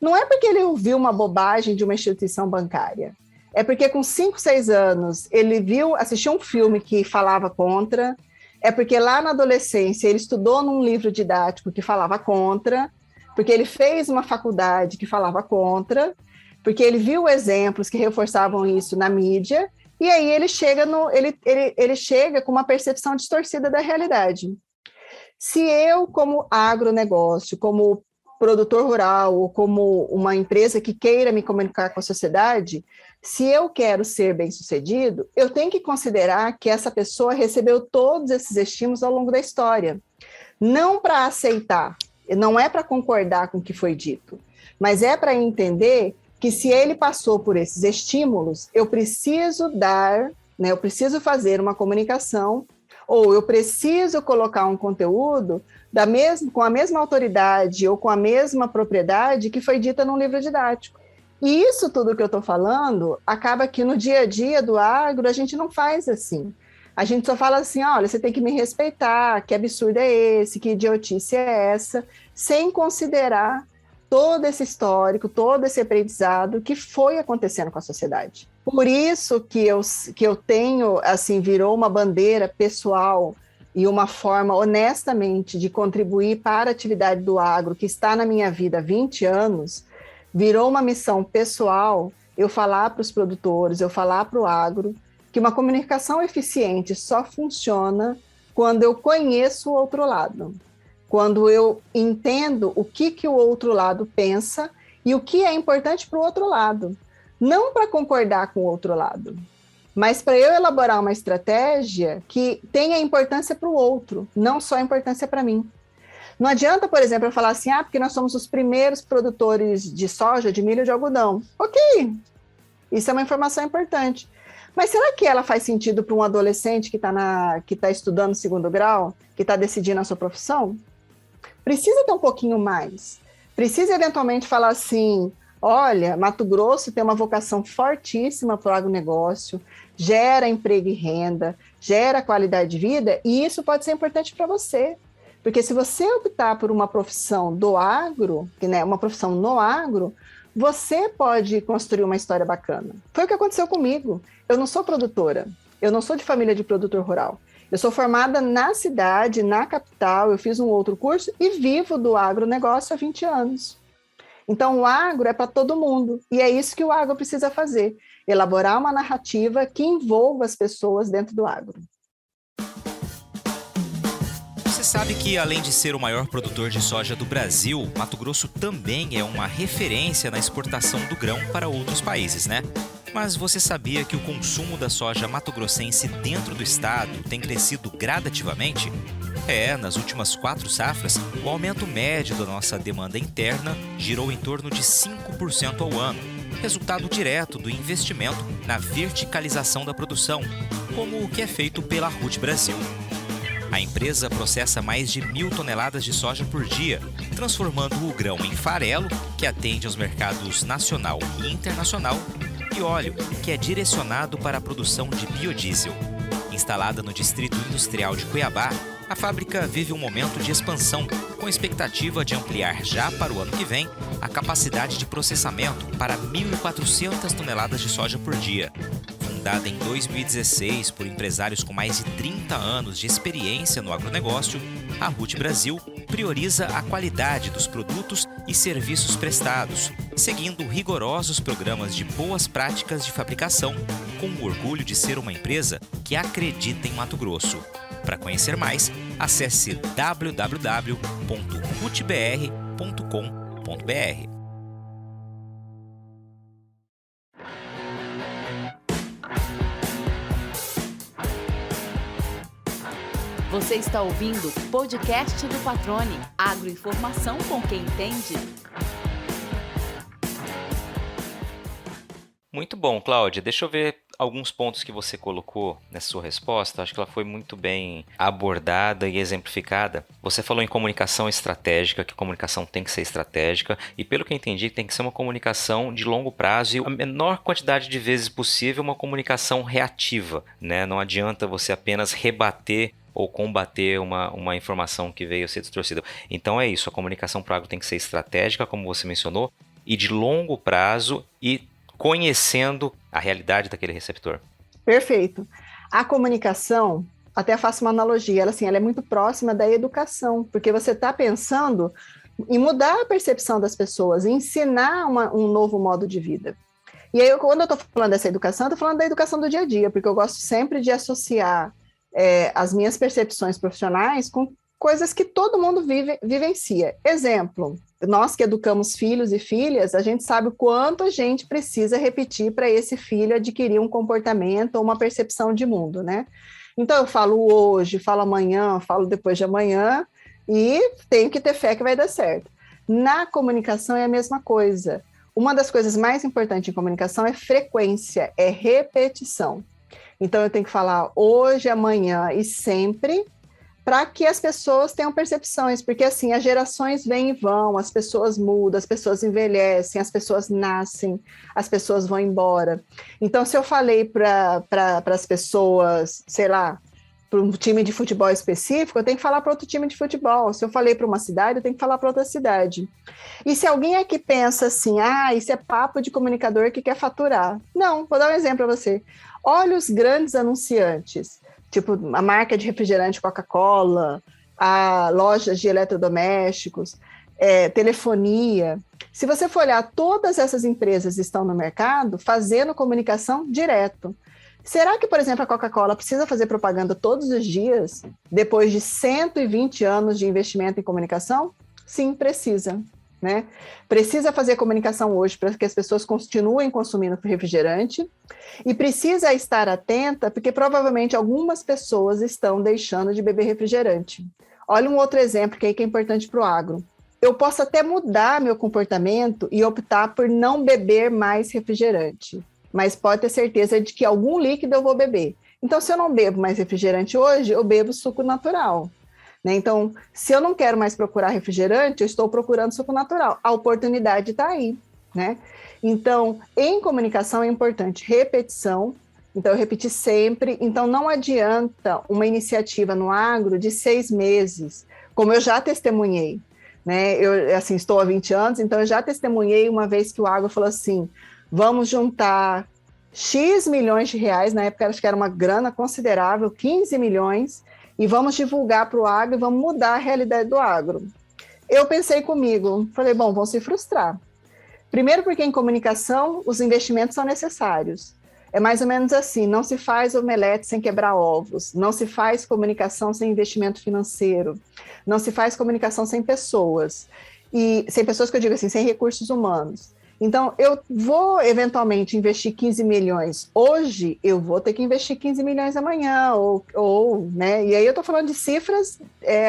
não é porque ele ouviu uma bobagem de uma instituição bancária. É porque com 5, 6 anos ele assistiu um filme que falava contra, é porque lá na adolescência ele estudou num livro didático que falava contra, porque ele fez uma faculdade que falava contra, porque ele viu exemplos que reforçavam isso na mídia, e aí ele chega, ele chega com uma percepção distorcida da realidade. Se eu, como agronegócio, como produtor rural ou como uma empresa que queira me comunicar com a sociedade, se eu quero ser bem-sucedido, eu tenho que considerar que essa pessoa recebeu todos esses estímulos ao longo da história. Não para aceitar, não é para concordar com o que foi dito, mas é para entender que se ele passou por esses estímulos, eu preciso eu preciso fazer uma comunicação ou eu preciso colocar um conteúdo com a mesma autoridade ou com a mesma propriedade que foi dita num livro didático. E isso tudo que eu estou falando, acaba que no dia a dia do agro a gente não faz assim. A gente só fala assim, olha, você tem que me respeitar, que absurdo é esse, que idiotice é essa, sem considerar todo esse histórico, todo esse aprendizado que foi acontecendo com a sociedade. Por isso que eu tenho, assim, virou uma bandeira pessoal e uma forma, honestamente, de contribuir para a atividade do agro, que está na minha vida há 20 anos, virou uma missão pessoal, eu falar para os produtores, eu falar para o agro, que uma comunicação eficiente só funciona quando eu conheço o outro lado, quando eu entendo o que o outro lado pensa e o que é importante para o outro lado. Não para concordar com o outro lado, mas para eu elaborar uma estratégia que tenha importância para o outro, não só importância para mim. Não adianta, por exemplo, eu falar assim, porque nós somos os primeiros produtores de soja, de milho e de algodão. Ok, isso é uma informação importante. Mas será que ela faz sentido para um adolescente que está estudando segundo grau, que está decidindo a sua profissão? Precisa ter um pouquinho mais. Precisa eventualmente falar assim, olha, Mato Grosso tem uma vocação fortíssima para o agronegócio, gera emprego e renda, gera qualidade de vida, e isso pode ser importante para você. Porque se você optar por uma profissão do agro, uma profissão no agro, você pode construir uma história bacana. Foi o que aconteceu comigo. Eu não sou produtora, eu não sou de família de produtor rural. Eu sou formada na cidade, na capital, eu fiz um outro curso e vivo do agronegócio há 20 anos. Então, o agro é para todo mundo, e é isso que o agro precisa fazer, elaborar uma narrativa que envolva as pessoas dentro do agro. Você sabe que, além de ser o maior produtor de soja do Brasil, Mato Grosso também é uma referência na exportação do grão para outros países, né? Mas você sabia que o consumo da soja mato-grossense dentro do estado tem crescido gradativamente? Nas últimas 4 safras, o aumento médio da nossa demanda interna girou em torno de 5% ao ano, resultado direto do investimento na verticalização da produção, como o que é feito pela RUT Brasil. A empresa processa mais de 1.000 toneladas de soja por dia, transformando o grão em farelo, que atende aos mercados nacional e internacional, e óleo, que é direcionado para a produção de biodiesel. Instalada no Distrito Industrial de Cuiabá, a fábrica vive um momento de expansão, com expectativa de ampliar já para o ano que vem a capacidade de processamento para 1.400 toneladas de soja por dia. Fundada em 2016 por empresários com mais de 30 anos de experiência no agronegócio, a RUT Brasil prioriza a qualidade dos produtos e serviços prestados, seguindo rigorosos programas de boas práticas de fabricação, com o orgulho de ser uma empresa que acredita em Mato Grosso. Para conhecer mais, acesse www.rutbr.com.br. Você está ouvindo o podcast do Patrone, agroinformação com quem entende. Muito bom, Cláudia. Deixa eu ver alguns pontos que você colocou nessa sua resposta. Acho que ela foi muito bem abordada e exemplificada. Você falou em comunicação estratégica, que a comunicação tem que ser estratégica, e pelo que eu entendi, tem que ser uma comunicação de longo prazo e a menor quantidade de vezes possível uma comunicação reativa, né? Não adianta você apenas rebater ou combater uma informação que veio a ser distorcida. Então é isso, a comunicação para o agro tem que ser estratégica, como você mencionou, e de longo prazo e conhecendo a realidade daquele receptor. Perfeito. A comunicação, até faço uma analogia, ela é muito próxima da educação, porque você está pensando em mudar a percepção das pessoas, em ensinar um novo modo de vida. E aí, quando eu estou falando dessa educação, eu estou falando da educação do dia a dia, porque eu gosto sempre de associar as minhas percepções profissionais com coisas que todo mundo vivencia. Exemplo, nós que educamos filhos e filhas, a gente sabe o quanto a gente precisa repetir para esse filho adquirir um comportamento ou uma percepção de mundo, né? Então, eu falo hoje, falo amanhã, falo depois de amanhã e tenho que ter fé que vai dar certo. Na comunicação é a mesma coisa. Uma das coisas mais importantes em comunicação é frequência, é repetição. Então, eu tenho que falar hoje, amanhã e sempre, para que as pessoas tenham percepções, porque assim, as gerações vêm e vão, as pessoas mudam, as pessoas envelhecem, as pessoas nascem, as pessoas vão embora. Então, se eu falei para as pessoas, sei lá, para um time de futebol específico, eu tenho que falar para outro time de futebol. Se eu falei para uma cidade, eu tenho que falar para outra cidade. E se alguém aqui pensa assim, isso é papo de comunicador que quer faturar. Não, vou dar um exemplo para você. Olha os grandes anunciantes, tipo a marca de refrigerante Coca-Cola, a lojas de eletrodomésticos, telefonia. Se você for olhar, todas essas empresas estão no mercado fazendo comunicação direto. Será que, por exemplo, a Coca-Cola precisa fazer propaganda todos os dias, depois de 120 anos de investimento em comunicação? Sim, precisa. Né? Precisa fazer comunicação hoje para que as pessoas continuem consumindo refrigerante e precisa estar atenta porque provavelmente algumas pessoas estão deixando de beber refrigerante. Olha um outro exemplo que é importante para o agro. Eu posso até mudar meu comportamento e optar por não beber mais refrigerante, mas pode ter certeza de que algum líquido eu vou beber. Então, se eu não bebo mais refrigerante hoje, eu bebo suco natural. Então, se eu não quero mais procurar refrigerante, eu estou procurando suco natural. A oportunidade está aí, né? Então, em comunicação é importante repetição. Então, eu repeti sempre. Então, não adianta uma iniciativa no agro de 6 meses, como eu já testemunhei, né? Eu, assim, estou há 20 anos, então eu já testemunhei uma vez que o agro falou assim, vamos juntar X milhões de reais, na época acho que era uma grana considerável, 15 milhões, e vamos divulgar para o agro e vamos mudar a realidade do agro. Eu pensei comigo, falei, bom, vão se frustrar. Primeiro porque em comunicação os investimentos são necessários. É mais ou menos assim, não se faz omelete sem quebrar ovos, não se faz comunicação sem investimento financeiro, não se faz comunicação sem pessoas, e sem pessoas que eu digo assim, sem recursos humanos. Então, eu vou eventualmente investir 15 milhões hoje, eu vou ter que investir 15 milhões amanhã, né? E aí eu estou falando de cifras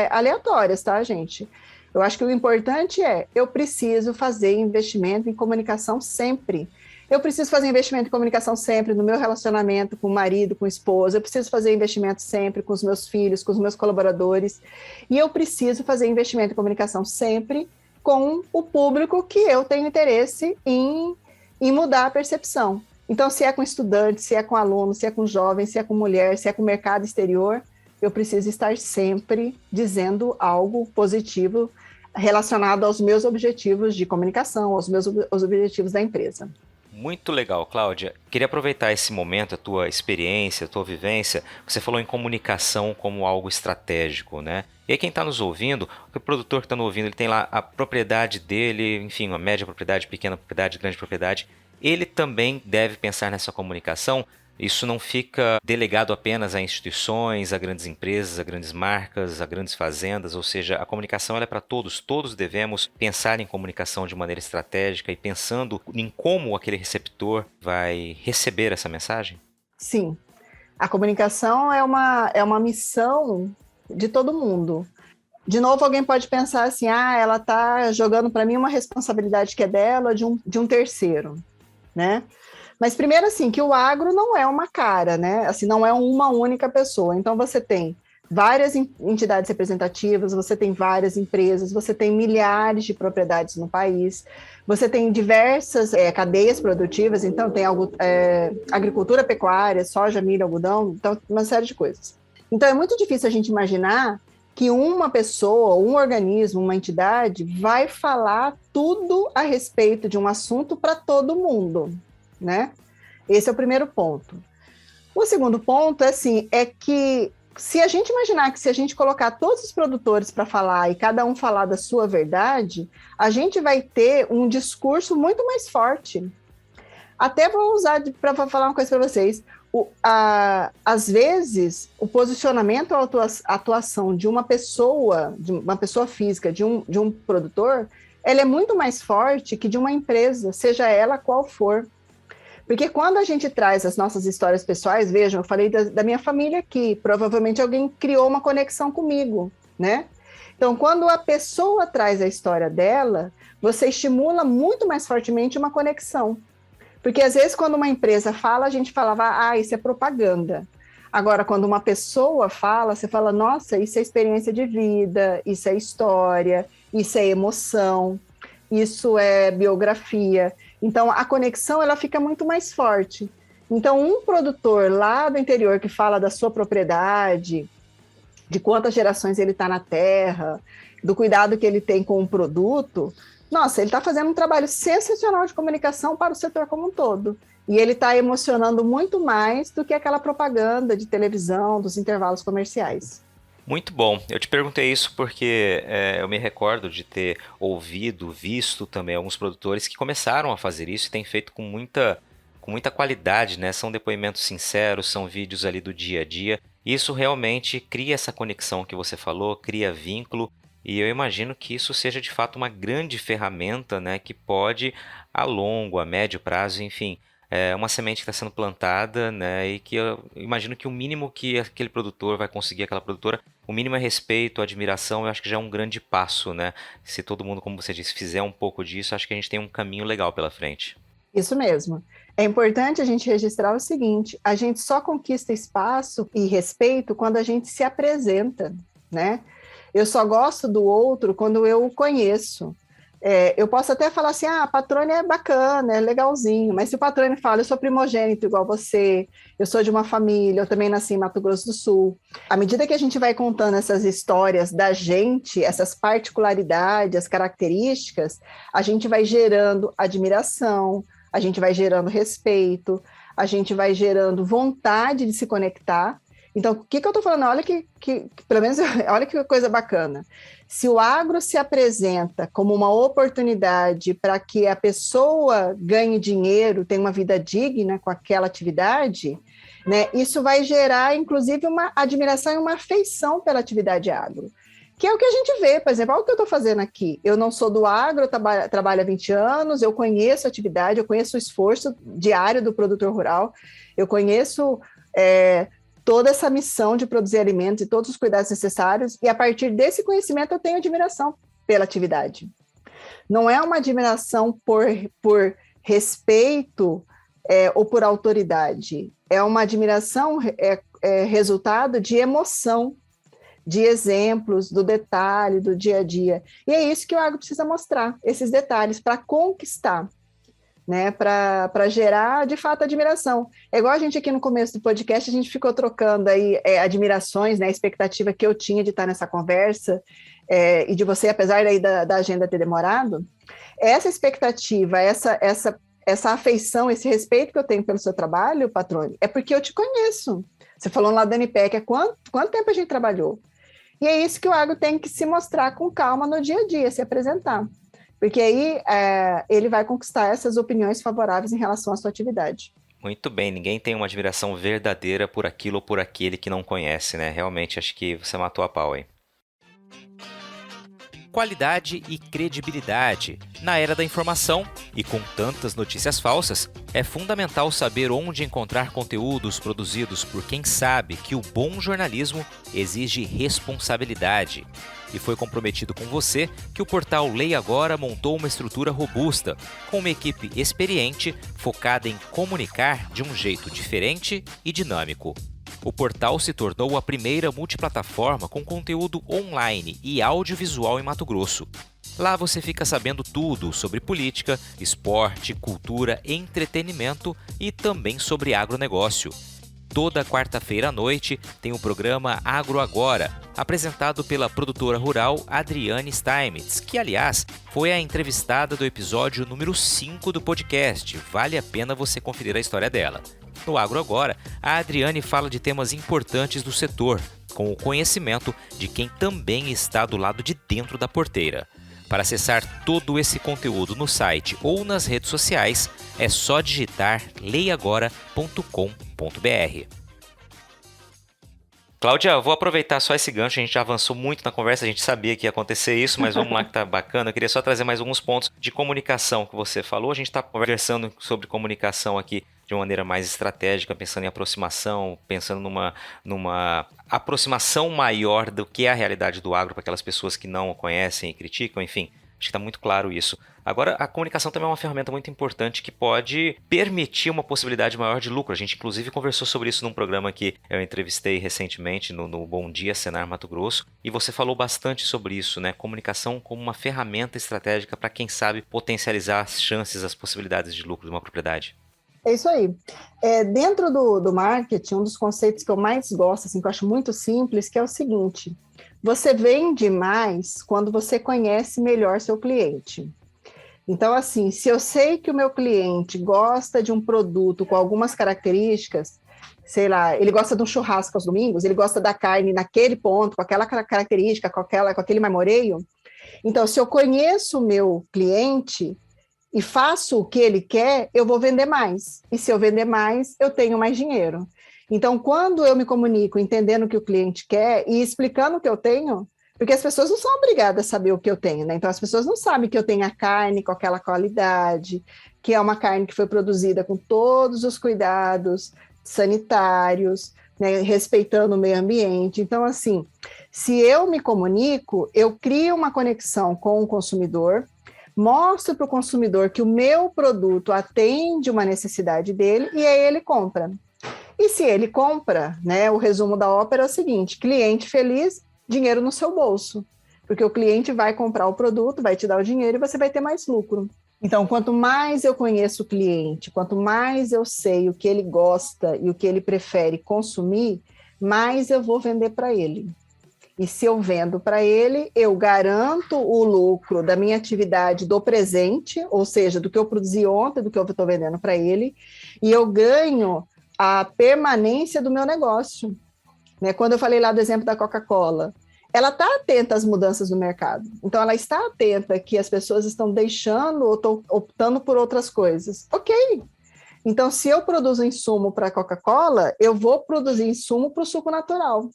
aleatórias, tá, gente? Eu acho que o importante eu preciso fazer investimento em comunicação sempre. Eu preciso fazer investimento em comunicação sempre no meu relacionamento com o marido, com a esposa, eu preciso fazer investimento sempre com os meus filhos, com os meus colaboradores, e eu preciso fazer investimento em comunicação sempre com o público que eu tenho interesse em mudar a percepção. Então, se é com estudante, se é com aluno, se é com jovem, se é com mulher, se é com mercado exterior, eu preciso estar sempre dizendo algo positivo relacionado aos meus objetivos de comunicação, aos objetivos da empresa. Muito legal, Cláudia. Queria aproveitar esse momento, a tua experiência, a tua vivência. Você falou em comunicação como algo estratégico, né? E aí quem está nos ouvindo, o produtor que está nos ouvindo, ele tem lá a propriedade dele, enfim, uma média propriedade, pequena propriedade, grande propriedade. Ele também deve pensar nessa comunicação. Isso não fica delegado apenas a instituições, a grandes empresas, a grandes marcas, a grandes fazendas, ou seja, a comunicação ela é para todos. Todos devemos pensar em comunicação de maneira estratégica e pensando em como aquele receptor vai receber essa mensagem? Sim, a comunicação é uma missão de todo mundo. De novo, alguém pode pensar assim, ela está jogando para mim uma responsabilidade que é dela, de um terceiro, né? Mas primeiro assim, que o agro não é uma cara, né? Assim, não é uma única pessoa. Então você tem várias entidades representativas, você tem várias empresas, você tem milhares de propriedades no país, você tem diversas cadeias produtivas, então tem agricultura, pecuária, soja, milho, algodão, então uma série de coisas. Então é muito difícil a gente imaginar que uma pessoa, um organismo, uma entidade vai falar tudo a respeito de um assunto para todo mundo, né? Esse é o primeiro ponto. O segundo ponto é que se a gente imaginar que se a gente colocar todos os produtores para falar e cada um falar da sua verdade, a gente vai ter um discurso muito mais forte. Até vou usar para falar uma coisa para vocês. Às vezes, o posicionamento, a atuação de uma pessoa física, de um produtor, ela é muito mais forte que de uma empresa, seja ela qual for. Porque quando a gente traz as nossas histórias pessoais, vejam, eu falei da minha família aqui, provavelmente alguém criou uma conexão comigo, né? Então, quando a pessoa traz a história dela, você estimula muito mais fortemente uma conexão. Porque às vezes quando uma empresa fala, a gente falava, isso é propaganda. Agora, quando uma pessoa fala, você fala, nossa, isso é experiência de vida, isso é história, isso é emoção, isso é biografia. Então, a conexão ela fica muito mais forte. Então, um produtor lá do interior que fala da sua propriedade, de quantas gerações ele está na terra, do cuidado que ele tem com o produto, nossa, ele está fazendo um trabalho sensacional de comunicação para o setor como um todo. E ele está emocionando muito mais do que aquela propaganda de televisão, dos intervalos comerciais. Muito bom. Eu te perguntei isso porque eu me recordo de ter ouvido, visto também alguns produtores que começaram a fazer isso e têm feito com muita qualidade, né? São depoimentos sinceros, são vídeos ali do dia a dia. Isso realmente cria essa conexão que você falou, cria vínculo. E eu imagino que isso seja de fato uma grande ferramenta, né? Que pode, a longo, a médio prazo, enfim, uma semente que está sendo plantada, né? E que eu imagino que o mínimo que aquele produtor vai conseguir, aquela produtora, o mínimo é respeito, admiração, eu acho que já é um grande passo, né? Se todo mundo, como você disse, fizer um pouco disso, acho que a gente tem um caminho legal pela frente. Isso mesmo. É importante a gente registrar o seguinte, a gente só conquista espaço e respeito quando a gente se apresenta, né? Eu só gosto do outro quando eu o conheço. Eu posso até falar assim, a Patrone é bacana, é legalzinho, mas se o Patrone fala, eu sou primogênito igual você, eu sou de uma família, eu também nasci em Mato Grosso do Sul. À medida que a gente vai contando essas histórias da gente, essas particularidades, as características, a gente vai gerando admiração, a gente vai gerando respeito, a gente vai gerando vontade de se conectar. Então, o que eu estou falando? Olha que, pelo menos, olha que coisa bacana. Se o agro se apresenta como uma oportunidade para que a pessoa ganhe dinheiro, tenha uma vida digna com aquela atividade, né, isso vai gerar, inclusive, uma admiração e uma afeição pela atividade agro. Que é o que a gente vê, por exemplo, olha o que eu estou fazendo aqui. Eu não sou do agro, eu trabalho há 20 anos, eu conheço a atividade, eu conheço o esforço diário do produtor rural, eu conheço toda essa missão de produzir alimentos e todos os cuidados necessários, e a partir desse conhecimento eu tenho admiração pela atividade. Não é uma admiração por respeito ou por autoridade, é uma admiração resultado de emoção, de exemplos, do detalhe, do dia a dia. E é isso que o agro precisa mostrar, esses detalhes, para conquistar. né, para gerar, de fato, admiração. É igual a gente aqui no começo do podcast, a gente ficou trocando aí admirações, né, a expectativa que eu tinha de estar nessa conversa, e de você, apesar daí da agenda ter demorado, essa expectativa, essa afeição, esse respeito que eu tenho pelo seu trabalho, Patrone, é porque eu te conheço. Você falou lá da NPEC, quanto tempo a gente trabalhou? E é isso que o agro tem que se mostrar com calma no dia a dia, se apresentar. Porque aí ele vai conquistar essas opiniões favoráveis em relação à sua atividade. Muito bem, ninguém tem uma admiração verdadeira por aquilo ou por aquele que não conhece, né? Realmente, acho que você matou a pau aí. Qualidade e credibilidade. Na era da informação e com tantas notícias falsas, é fundamental saber onde encontrar conteúdos produzidos por quem sabe que o bom jornalismo exige responsabilidade. E foi comprometido com você que o portal Leia Agora montou uma estrutura robusta, com uma equipe experiente focada em comunicar de um jeito diferente e dinâmico. O portal se tornou a primeira multiplataforma com conteúdo online e audiovisual em Mato Grosso. Lá você fica sabendo tudo sobre política, esporte, cultura, entretenimento e também sobre agronegócio. Toda quarta-feira à noite tem o programa Agro Agora, apresentado pela produtora rural Adriane Steinmetz, que, aliás, foi a entrevistada do episódio número 5 do podcast. Vale a pena você conferir a história dela. No Agro Agora, a Adriane fala de temas importantes do setor, com o conhecimento de quem também está do lado de dentro da porteira. Para acessar todo esse conteúdo no site ou nas redes sociais, é só digitar leiagora.com.br. Cláudia, eu vou aproveitar só esse gancho, a gente já avançou muito na conversa, a gente sabia que ia acontecer isso, mas vamos lá que tá bacana. Eu queria só trazer mais alguns pontos de comunicação que você falou. A gente está conversando sobre comunicação aqui de uma maneira mais estratégica, pensando em aproximação, pensando numa aproximação maior do que é a realidade do agro para aquelas pessoas que não o conhecem e criticam, enfim. Acho que está muito claro isso. Agora, a comunicação também é uma ferramenta muito importante que pode permitir uma possibilidade maior de lucro. A gente, inclusive, conversou sobre isso num programa que eu entrevistei recentemente no Bom Dia Senar Mato Grosso, e você falou bastante sobre isso, né? Comunicação como uma ferramenta estratégica para quem sabe potencializar as chances, as possibilidades de lucro de uma propriedade. É isso aí. Dentro do marketing, um dos conceitos que eu mais gosto, assim, que eu acho muito simples, que é o seguinte: você vende mais quando você conhece melhor seu cliente. Então, assim, se eu sei que o meu cliente gosta de um produto com algumas características, sei lá, ele gosta de um churrasco aos domingos, ele gosta da carne naquele ponto, com aquela característica, com aquele marmoreio. Então, se eu conheço o meu cliente e faço o que ele quer, eu vou vender mais. E se eu vender mais, eu tenho mais dinheiro. Então, quando eu me comunico entendendo o que o cliente quer e explicando o que eu tenho, porque as pessoas não são obrigadas a saber o que eu tenho, né? Então, as pessoas não sabem que eu tenho a carne com aquela qualidade, que é uma carne que foi produzida com todos os cuidados sanitários, né? Respeitando o meio ambiente. Então, assim, se eu me comunico, eu crio uma conexão com o consumidor, mostro para o consumidor que o meu produto atende uma necessidade dele e aí ele compra. E se ele compra, né, o resumo da ópera é o seguinte: cliente feliz, dinheiro no seu bolso, porque o cliente vai comprar o produto, vai te dar o dinheiro e você vai ter mais lucro. Então, quanto mais eu conheço o cliente, quanto mais eu sei o que ele gosta e o que ele prefere consumir, mais eu vou vender para ele. E se eu vendo para ele, eu garanto o lucro da minha atividade do presente, ou seja, do que eu produzi ontem, do que eu estou vendendo para ele, e eu ganho a permanência do meu negócio. Né? Quando eu falei lá do exemplo da Coca-Cola, ela está atenta às mudanças do mercado. Então, ela está atenta que as pessoas estão deixando ou estão optando por outras coisas. Ok. Então, se eu produzo insumo para a Coca-Cola, eu vou produzir insumo para o suco natural,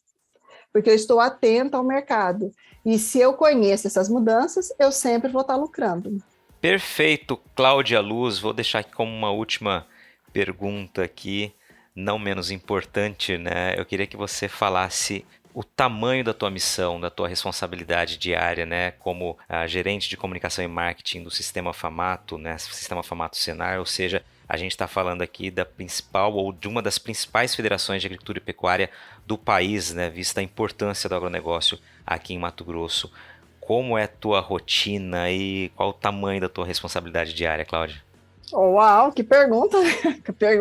porque eu estou atenta ao mercado. E se eu conheço essas mudanças, eu sempre vou estar lucrando. Perfeito, Cláudia Luz. Vou deixar aqui como uma última pergunta aqui, não menos importante, né? Eu queria que você falasse o tamanho da tua missão, da tua responsabilidade diária, né? Como gerente de comunicação e marketing do Sistema Famato, né? Sistema Famato Senar, ou seja, a gente está falando aqui da principal ou de uma das principais federações de agricultura e pecuária do país, né? Vista a importância do agronegócio aqui em Mato Grosso. Como é a tua rotina e qual o tamanho da tua responsabilidade diária, Cláudia? Uau, que pergunta!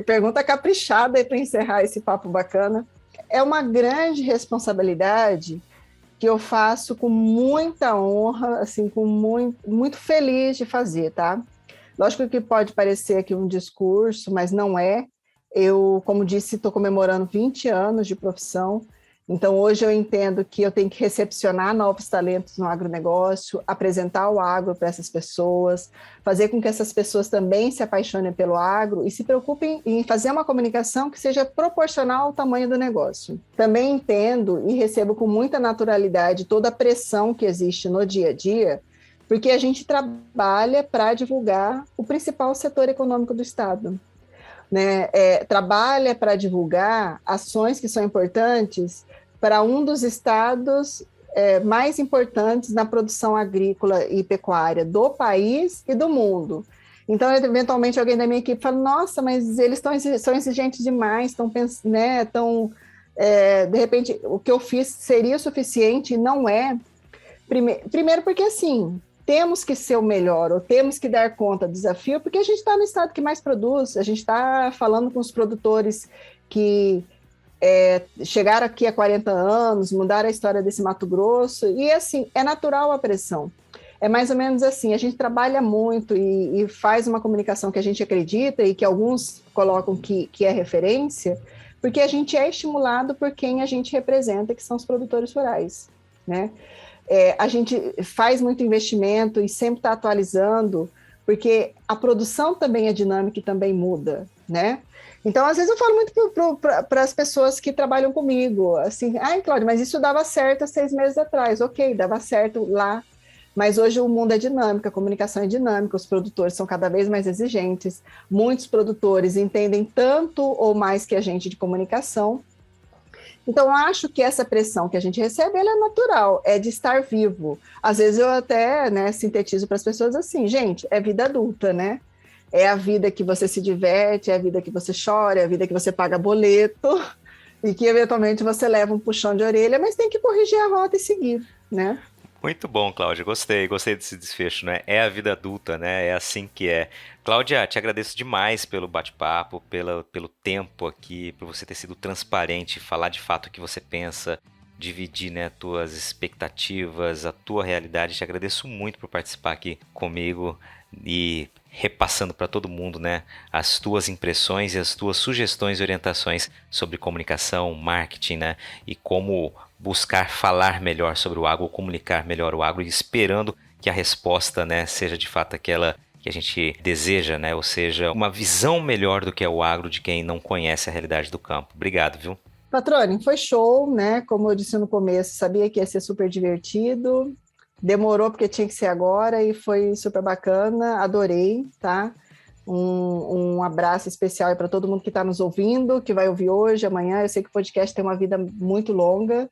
Pergunta caprichada para encerrar esse papo bacana. É uma grande responsabilidade que eu faço com muita honra, assim, com muito feliz de fazer, tá? Lógico que pode parecer aqui um discurso, mas não é. Eu, como disse, estou comemorando 20 anos de profissão, então hoje eu entendo que eu tenho que recepcionar novos talentos no agronegócio, apresentar o agro para essas pessoas, fazer com que essas pessoas também se apaixonem pelo agro e se preocupem em fazer uma comunicação que seja proporcional ao tamanho do negócio. Também entendo e recebo com muita naturalidade toda a pressão que existe no dia a dia, porque a gente trabalha para divulgar o principal setor econômico do Estado. Né? Trabalha para divulgar ações que são importantes para um dos estados mais importantes na produção agrícola e pecuária do país e do mundo. Então, eventualmente, alguém da minha equipe fala, nossa, mas eles são exigentes demais, né, de repente, o que eu fiz seria suficiente e não é. Primeiro porque, assim, temos que ser o melhor, ou temos que dar conta do desafio, porque a gente está no estado que mais produz, a gente está falando com os produtores que chegaram aqui há 40 anos, mudaram a história desse Mato Grosso, e assim, é natural a pressão. É mais ou menos assim, a gente trabalha muito e faz uma comunicação que a gente acredita e que alguns colocam que é referência, porque a gente é estimulado por quem a gente representa, que são os produtores rurais, né? A gente faz muito investimento e sempre está atualizando, porque a produção também é dinâmica e também muda, né? Então, às vezes eu falo muito para as pessoas que trabalham comigo, assim, Cláudia, mas isso dava certo há 6 meses atrás. Ok, dava certo lá, mas hoje o mundo é dinâmico, a comunicação é dinâmica, os produtores são cada vez mais exigentes, muitos produtores entendem tanto ou mais que a gente de comunicação. Então, acho que essa pressão que a gente recebe, ela é natural, é de estar vivo. Às vezes eu até, né, sintetizo para as pessoas assim, gente, é vida adulta, né? É a vida que você se diverte, é a vida que você chora, é a vida que você paga boleto e que eventualmente você leva um puxão de orelha, mas tem que corrigir a rota e seguir, né? Muito bom, Cláudia. Gostei desse desfecho, né? É a vida adulta, né? É assim que é. Cláudia, te agradeço demais pelo bate-papo, pelo tempo aqui, por você ter sido transparente, falar de fato o que você pensa, dividir, né, tuas expectativas, a tua realidade. Te agradeço muito por participar aqui comigo e repassando para todo mundo, né, as tuas impressões e as tuas sugestões e orientações sobre comunicação, marketing, né, e como buscar falar melhor sobre o agro, comunicar melhor o agro, e esperando que a resposta, né, seja de fato aquela que a gente deseja, né, ou seja, uma visão melhor do que é o agro de quem não conhece a realidade do campo. Obrigado, viu? Patrone, foi show, né? Como eu disse no começo, sabia que ia ser super divertido. Demorou porque tinha que ser agora e foi super bacana, adorei, tá? Um abraço especial para todo mundo que está nos ouvindo, que vai ouvir hoje, amanhã. Eu sei que o podcast tem uma vida muito longa.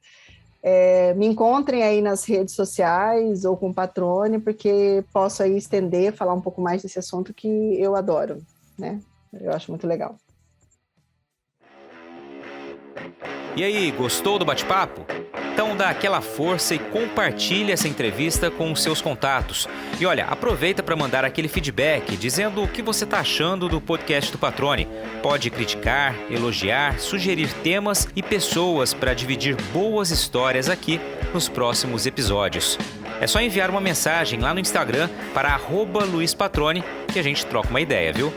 Me encontrem aí nas redes sociais ou com o Patrone, porque posso aí estender, falar um pouco mais desse assunto que eu adoro, né? Eu acho muito legal. E aí, gostou do bate-papo? Então dá aquela força e compartilha essa entrevista com os seus contatos. E olha, aproveita para mandar aquele feedback dizendo o que você está achando do podcast do Patrone. Pode criticar, elogiar, sugerir temas e pessoas para dividir boas histórias aqui nos próximos episódios. É só enviar uma mensagem lá no Instagram para @LuizPatrone que a gente troca uma ideia, viu?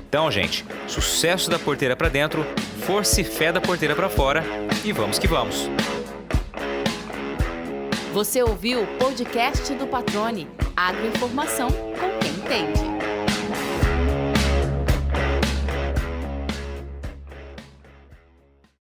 Então, gente, sucesso da porteira para dentro, força e fé da porteira para fora e vamos que vamos! Você ouviu o podcast do Patrone, agroinformação com quem entende.